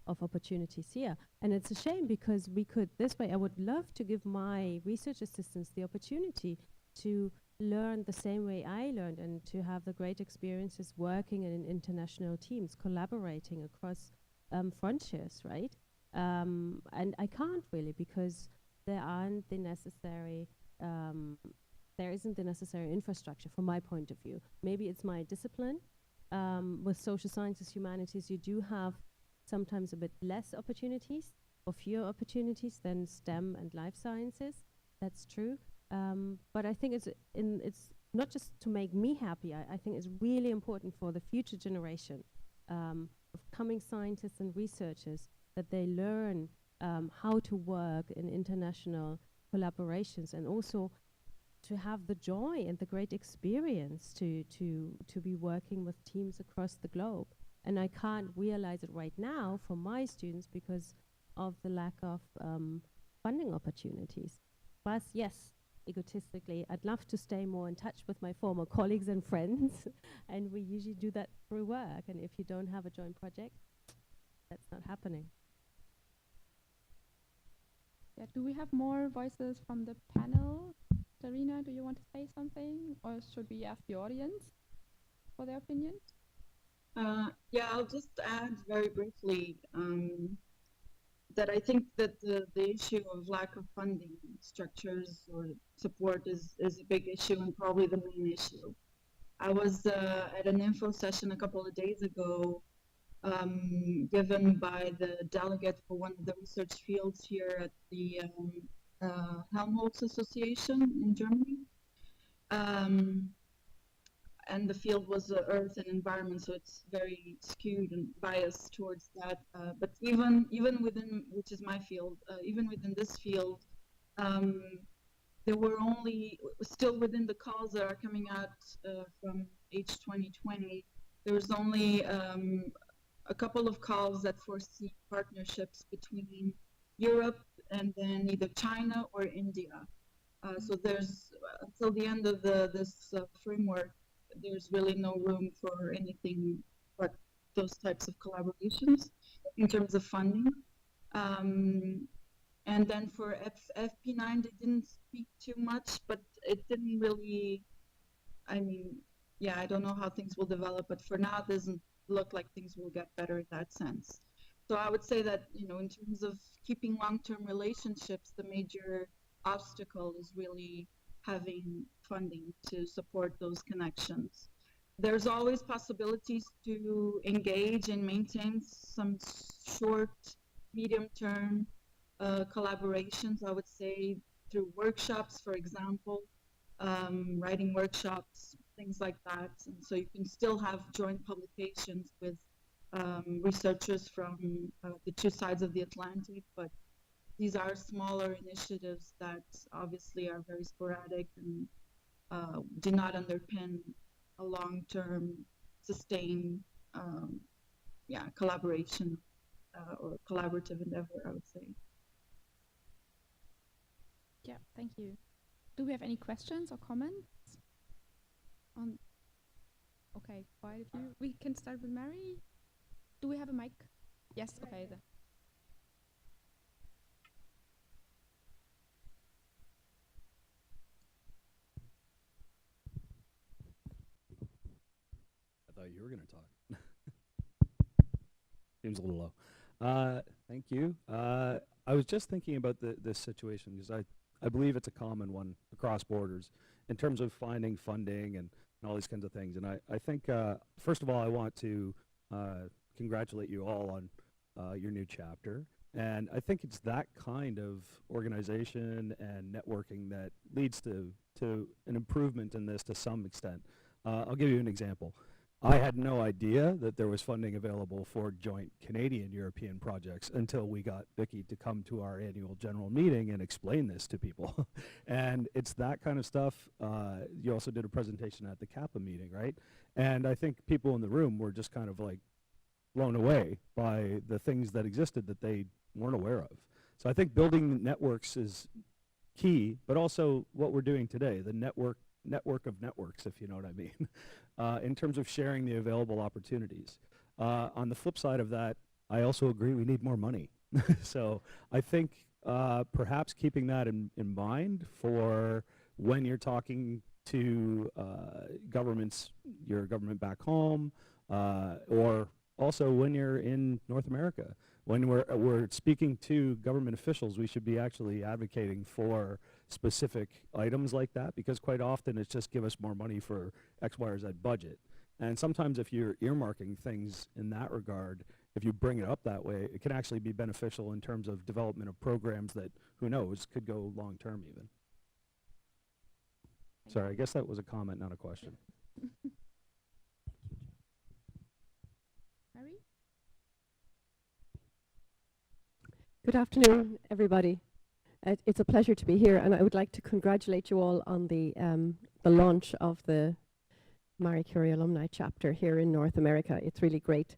of opportunities here. And it's a shame because this way I would love to give my research assistants the opportunity to learn the same way I learned and to have the great experiences working in international teams, collaborating across frontiers, right? And I can't really because there isn't the necessary infrastructure from my point of view. Maybe it's my discipline. With social sciences, humanities, you do have sometimes a bit less opportunities or fewer opportunities than STEM and life sciences. That's true. But I think it's not just to make me happy. I think it's really important for the future generation of coming scientists and researchers that they learn how to work in international collaborations and also to have the joy and the great experience to be working with teams across the globe. And I can't realize it right now for my students because of the lack of funding opportunities. Plus, yes, egotistically, I'd love to stay more in touch with my former colleagues and friends, and we usually do that through work. And if you don't have a joint project, that's not happening. Yeah, do we have more voices from the panel? Darina, do you want to say something, or should we ask the audience for their opinion? Yeah, I'll just add very briefly that I think that the issue of lack of funding structures or support is a big issue and probably the main issue. I was at an info session a couple of days ago given by the delegate for one of the research fields here at the Helmholtz Association in Germany. And the field was earth and environment, so it's very skewed and biased towards that. But even within, which is my field, even within this field, there were only, still within the calls that are coming out from H2020, there was only a couple of calls that foresee partnerships between Europe and then either China or India. So there's, until the end of this framework, there's really no room for anything but those types of collaborations in terms of funding. And then for FP9, they didn't speak too much, but it didn't really, I mean, yeah, I don't know how things will develop, but for now, it doesn't look like things will get better in that sense. So I would say that, you know, in terms of keeping long-term relationships, the major obstacle is really having funding to support those connections. There's always possibilities to engage and maintain some short, medium-term collaborations, I would say, through workshops, for example, writing workshops, things like that. And so you can still have joint publications with researchers from the two sides of the Atlantic, but these are smaller initiatives that obviously are very sporadic and do not underpin a long-term, sustained, collaboration or collaborative endeavor, I would say. Yeah, thank you. Do we have any questions or comments? Okay, quite a few. We can start with Mary. Do we have a mic? Yes, okay. Then. I thought you were going to talk. Seems a little low. Thank you. I was just thinking about this situation because I believe it's a common one across borders in terms of finding funding and all these kinds of things. And I think, first of all, I want to congratulate you all on your new chapter. And I think it's that kind of organization and networking that leads to an improvement in this to some extent. I'll give you an example. I had no idea that there was funding available for joint Canadian-European projects until we got Vicky to come to our annual general meeting and explain this to people. And it's that kind of stuff. You also did a presentation at the CAPA meeting, right? And I think people in the room were just kind of like blown away by the things that existed that they weren't aware of. So I think building networks is key, but also what we're doing today, the network of networks, if you know what I mean, in terms of sharing the available opportunities. On the flip side of that, I also agree we need more money. So I think perhaps keeping that in mind for when you're talking to governments, your government back home, or also when you're in North America. When we're speaking to government officials, we should be actually advocating for specific items like that, because quite often it's just give us more money for X, Y, or Z budget. And sometimes if you're earmarking things in that regard, if you bring it up that way, it can actually be beneficial in terms of development of programs that, who knows, could go long term even. Sorry, I guess that was a comment, not a question. Mary? Good afternoon, everybody. It's a pleasure to be here, and I would like to congratulate you all on the launch of the Marie Curie Alumni Chapter here in North America. It's really great.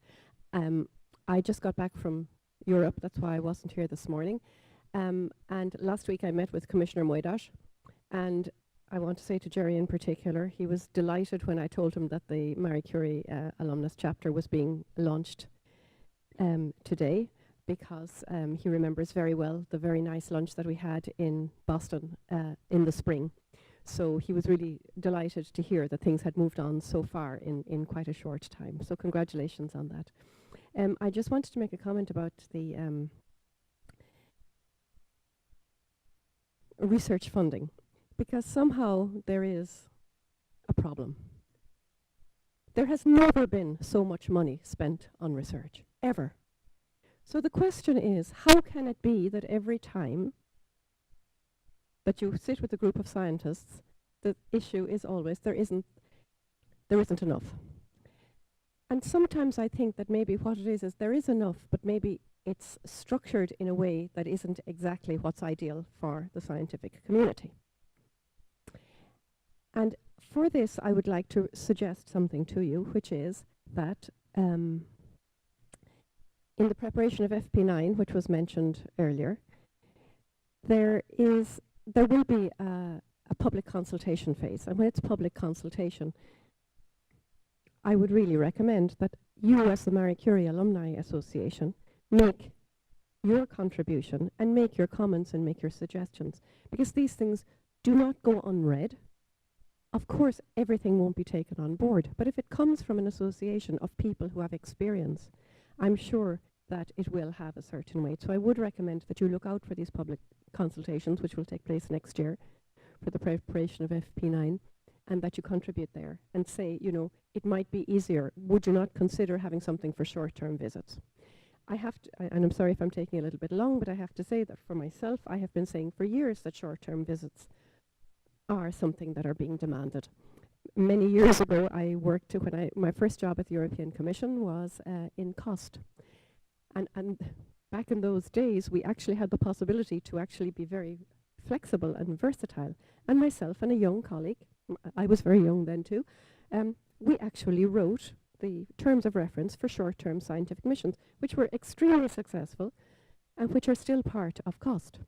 I just got back from Europe, that's why I wasn't here this morning. And last week I met with Commissioner Moedas, and I want to say to Jerry in particular, he was delighted when I told him that the Marie Curie Alumnus Chapter was being launched today, because he remembers very well the very nice lunch that we had in Boston in the spring. So he was really delighted to hear that things had moved on so far in quite a short time. So congratulations on that. I just wanted to make a comment about the research funding, because somehow there is a problem. There has never been so much money spent on research, ever. So the question is, how can it be that every time that you sit with a group of scientists, the issue is always there isn't enough? And sometimes I think that maybe what it is there is enough, but maybe it's structured in a way that isn't exactly what's ideal for the scientific community. And for this, I would like to suggest something to you, which is that in the preparation of FP9, which was mentioned earlier, there will be a public consultation phase. And when it's public consultation, I would really recommend that you, as the Marie Curie Alumni Association, make your contribution and make your comments and make your suggestions, because these things do not go unread. Of course, everything won't be taken on board, but if it comes from an association of people who have experience, I'm sure that it will have a certain weight. So I would recommend that you look out for these public consultations, which will take place next year for the preparation of FP9, and that you contribute there and say, you know, it might be easier. Would you not consider having something for short-term visits? I have to, and I'm sorry if I'm taking a little bit long, but I have to say that for myself, I have been saying for years that short-term visits are something that are being demanded. Many years ago, I worked my first job at the European Commission was in cost. And back in those days, we actually had the possibility to actually be very flexible and versatile. And myself and a young colleague, I was very young then too, we actually wrote the terms of reference for short-term scientific missions, which were extremely successful and which are still part of cost.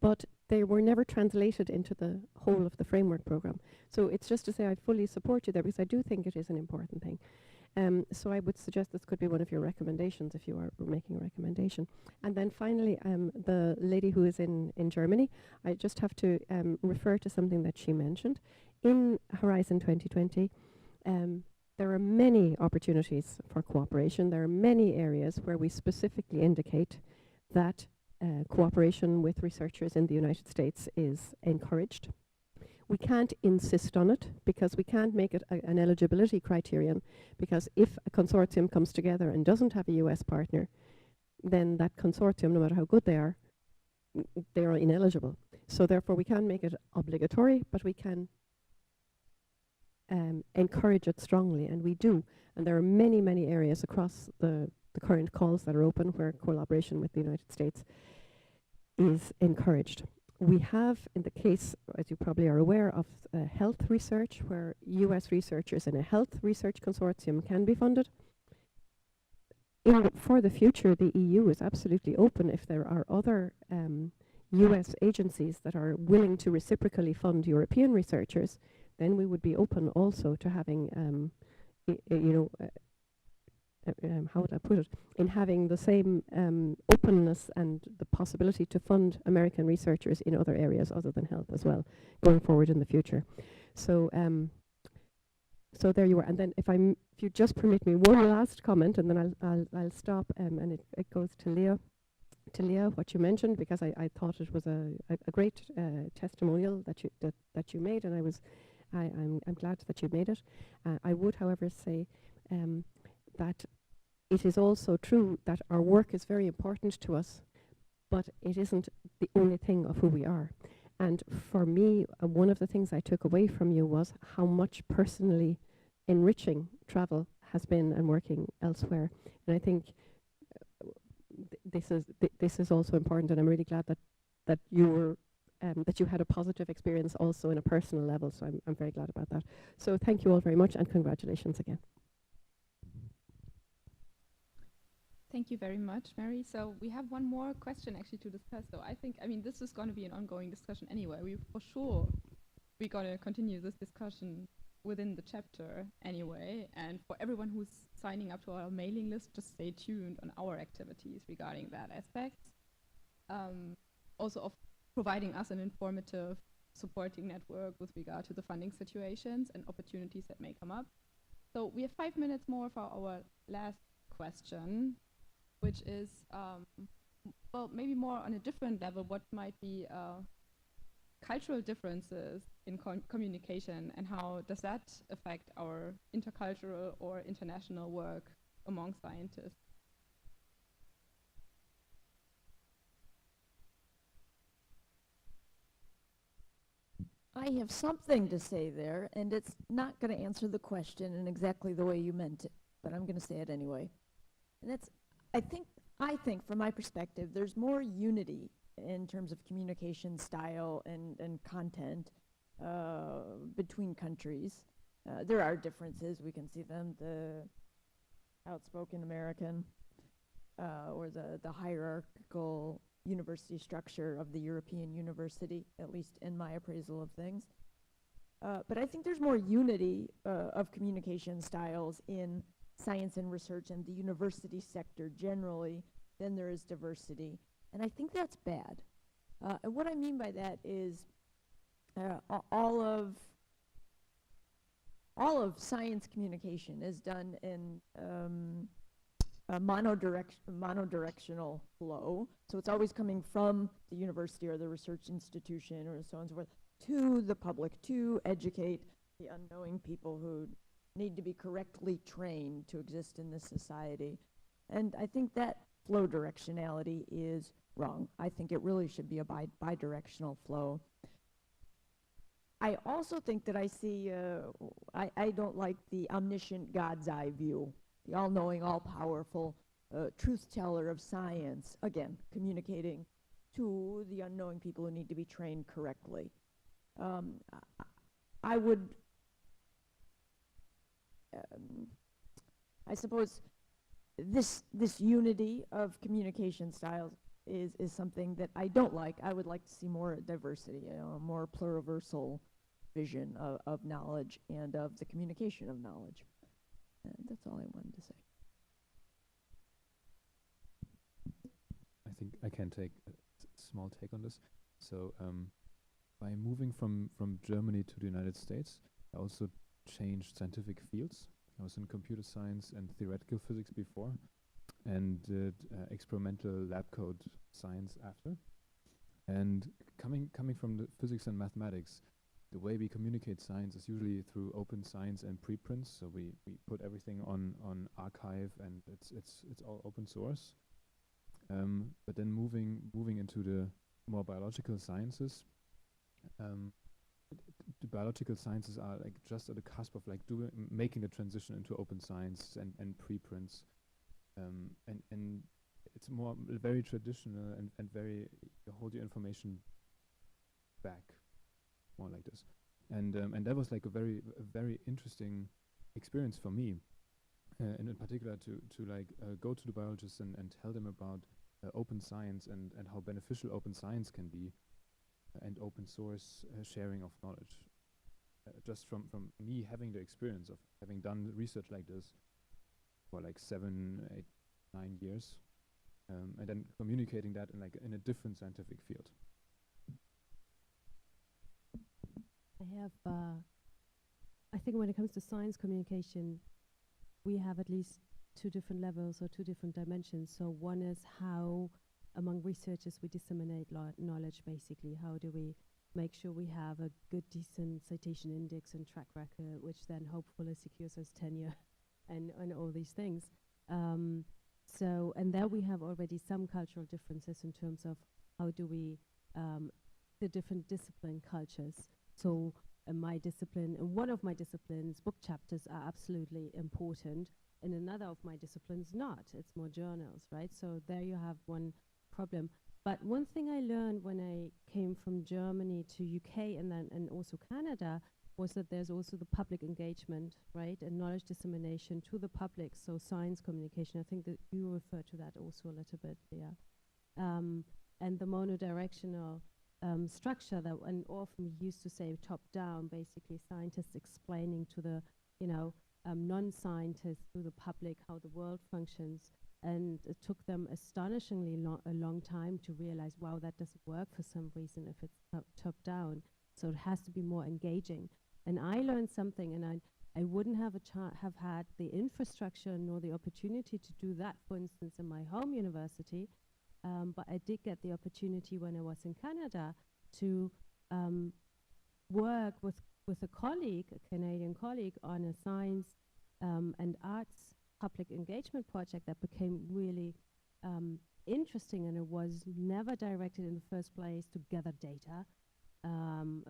But they were never translated into the whole of the framework program. So it's just to say I fully support you there, because I do think it is an important thing. So I would suggest this could be one of your recommendations if you are making a recommendation. And then finally, the lady who is in Germany, I just have to refer to something that she mentioned. In Horizon 2020, there are many opportunities for cooperation. There are many areas where we specifically indicate that cooperation with researchers in the United States is encouraged. We can't insist on it, because we can't make it an eligibility criterion, because if a consortium comes together and doesn't have a US partner, then that consortium, no matter how good they are ineligible. So therefore we can't make it obligatory, but we can encourage it strongly, and we do. And there are many, many areas across the current calls that are open where collaboration with the United States is encouraged. We have, in the case, as you probably are aware, of health research, where US researchers in a health research consortium can be funded. For the future, the EU is absolutely open if there are other US agencies that are willing to reciprocally fund European researchers, then we would be open also to having, how would I put it, in having the same openness and the possibility to fund American researchers in other areas other than health as well, going forward in the future. So, so there you are. And then if you just permit me one last comment, and then I'll stop, and it goes to Leah. To Leah, what you mentioned, because I thought it was a great testimonial that you made, and I'm glad that you made it. I would, however, say that it is also true that our work is very important to us, but it isn't the only thing of who we are. And for me, one of the things I took away from you was how much personally enriching travel has been and working elsewhere. And I think this is also important, and I'm really glad that you were that you had a positive experience also in a personal level. So I'm very glad about that. So thank you all very much, and congratulations again. Thank you very much, Mary. So we have one more question actually to discuss. So I mean, this is going to be an ongoing discussion anyway. We're going to continue this discussion within the chapter anyway. And for everyone who's signing up to our mailing list, just stay tuned on our activities regarding that aspect. Also of providing us an informative supporting network with regard to the funding situations and opportunities that may come up. So we have 5 minutes more for our last question, which is, well, maybe more on a different level, what might be cultural differences in communication, and how does that affect our intercultural or international work among scientists? I have something to say there, and it's not going to answer the question in exactly the way you meant it, but I'm going to say it anyway. And that's, I think from my perspective, there's more unity in terms of communication style and content between countries. There are differences, we can see them, the outspoken American or the hierarchical university structure of the European university, at least in my appraisal of things. But I think there's more unity of communication styles in science and research and the university sector generally than there is diversity. And I think that's bad. And what I mean by that is all of science communication is done in a monodirectional flow. So it's always coming from the university or the research institution or so on and so forth to the public to educate the unknowing people who need to be correctly trained to exist in this society. And I think that flow directionality is wrong. I think it really should be a bidirectional flow. I also think that I see, I don't like the omniscient God's eye view, the all-knowing, all-powerful truth teller of science, again, communicating to the unknowing people who need to be trained correctly. I would, I suppose, this unity of communication styles is something that I don't like. I would like to see more diversity, a more pluriversal vision of knowledge and of the communication of knowledge. And that's all I wanted to say. I think I can take a small take on this. So by moving from Germany to the United States, I also changed scientific fields. I was in computer science and theoretical physics before, and did experimental lab code science after. And coming from the physics and mathematics, the way we communicate science is usually through open science and preprints. So we put everything on archive, and it's all open source. But then moving into the more biological sciences, the biological sciences are like just at the cusp of like making the transition into open science and preprints, and it's more very traditional and very, you hold your information back, more like this, and that was like a very interesting experience for me, and in particular to like go to the biologists and tell them about open science and how beneficial open science can be, and open source sharing of knowledge. Just from me having the experience of having done research like this for like 7, 8, 9 years, and then communicating that in a different scientific field. I think when it comes to science communication, we have at least 2 different levels or 2 different dimensions. So one is how among researchers we disseminate knowledge, basically. How do we make sure we have a good, decent citation index and track record, which then hopefully secures us tenure and all these things. And there we have already some cultural differences in terms of how do we, the different discipline cultures. So my discipline, in one of my disciplines, book chapters are absolutely important. In another of my disciplines, not. It's more journals, right? So there you have one problem. But one thing I learned when I came from Germany to UK and also Canada was that there's also the public engagement, right? And knowledge dissemination to the public, so science communication. I think that you refer to that also a little bit, yeah. And the monodirectional structure that, and often we used to say top-down, basically scientists explaining to the, non-scientists, to the public, how the world functions. And it took them astonishingly a long time to realize, wow, that doesn't work for some reason if it's top-down. So it has to be more engaging. And I learned something, and I wouldn't have had the infrastructure nor the opportunity to do that, for instance, in my home university. But I did get the opportunity when I was in Canada to work with a colleague, a Canadian colleague, on a science and arts public engagement project that became really interesting, and it was never directed in the first place to gather data.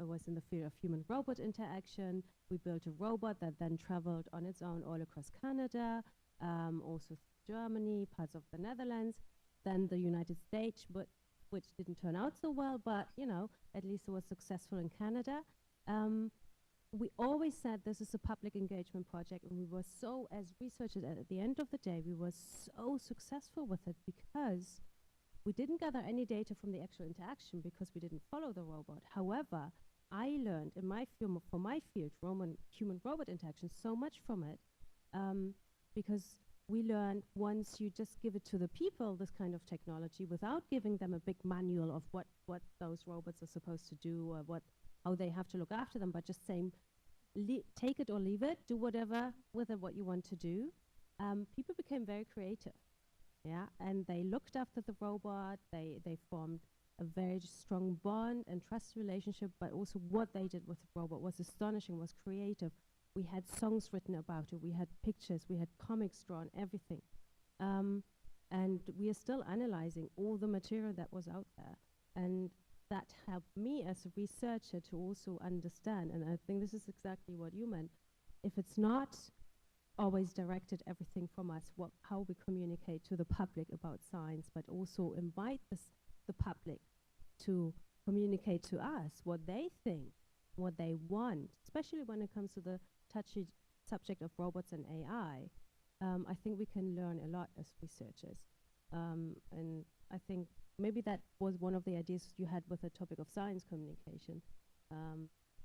It was in the field of human-robot interaction. We built a robot that then traveled on its own all across Canada, also Germany, parts of the Netherlands, then the United States, which didn't turn out so well, but at least it was successful in Canada. we always said this is a public engagement project, and we were so, as researchers, at the end of the day, we were so successful with it because we didn't gather any data from the actual interaction because we didn't follow the robot. However, I learned in my field, for my field, human-robot interaction, so much from it, because we learned once you just give it to the people, this kind of technology, without giving them a big manual of what those robots are supposed to do or how they have to look after them, but just saying, take it or leave it, do whatever with it what you want to do. People became very creative, yeah, and they looked after the robot. They formed a very strong bond and trust relationship, but also what they did with the robot was astonishing, was creative. We had songs written about it, we had pictures, we had comics drawn, everything. And we are still analyzing all the material that was out there. And that helped me as a researcher to also understand, and I think this is exactly what you meant, if it's not always directed everything from us, how we communicate to the public about science, but also invite the public to communicate to us what they think, what they want, especially when it comes to the touchy subject of robots and AI. I think we can learn a lot as researchers. And I think maybe that was one of the ideas you had with the topic of science communication,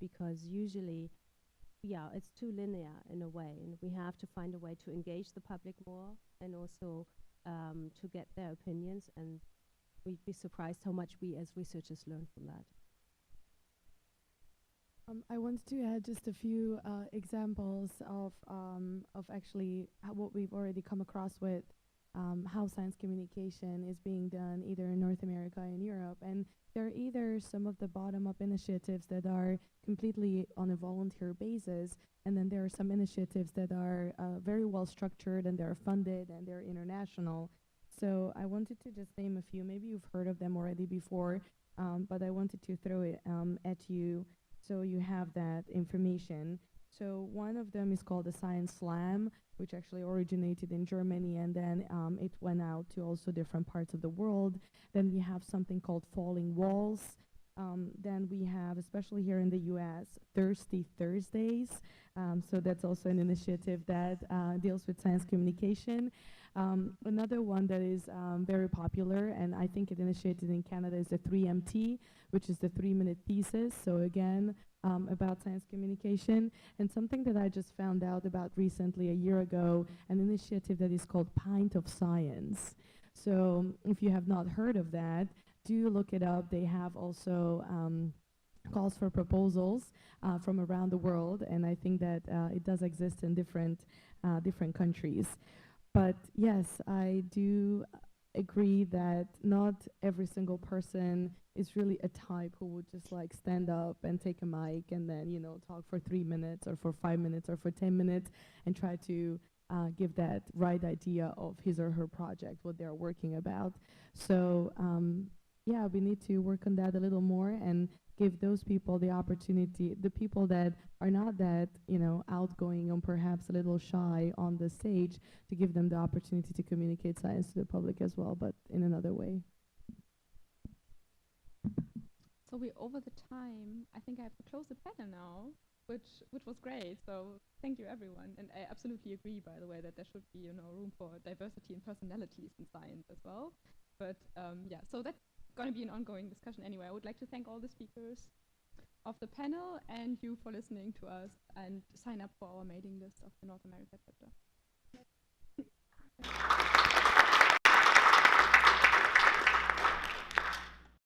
because usually, yeah, it's too linear in a way, and we have to find a way to engage the public more and also to get their opinions, and we'd be surprised how much we as researchers learn from that. I wanted to add just a few examples of actually what we've already come across with how science communication is being done either in North America and Europe. And there are either some of the bottom-up initiatives that are completely on a volunteer basis, and then there are some initiatives that are very well structured and they're funded and they're international. So I wanted to just name a few. Maybe you've heard of them already before, but I wanted to throw it at you so you have that information. So one of them is called the Science Slam, which actually originated in Germany, and then it went out to also different parts of the world. Then we have something called Falling Walls. Then we have, especially here in the US, Thirsty Thursdays. So that's also an initiative that deals with science communication. Another one that is very popular, and I think it initiated in Canada, is the 3MT, which is the 3-minute thesis. So again, about science communication. And something that I just found out about recently, a year ago, an initiative that is called Pint of Science. So if you have not heard of that, do look it up. They have also calls for proposals from around the world, and I think that it does exist in different countries. But yes, I do agree that not every single person is really a type who would just like stand up and take a mic and then, you know, talk for 3 minutes or for 5 minutes or for 10 minutes and try to give that right idea of his or her project, what they're working about. So yeah, we need to work on that a little more and give those people the opportunity, the people that are not that, you know, outgoing and perhaps a little shy on the stage, to give them the opportunity to communicate science to the public as well, but in another way. So we're over the time. I think I have to close the panel now, which was great. So thank you, everyone. And I absolutely agree, by the way, that there should be, you know, room for diversity and personalities in science as well. But yeah, so that's going to be an ongoing discussion anyway. I would like to thank all the speakers of the panel and you for listening to us, and sign up for our mailing list of the North America chapter.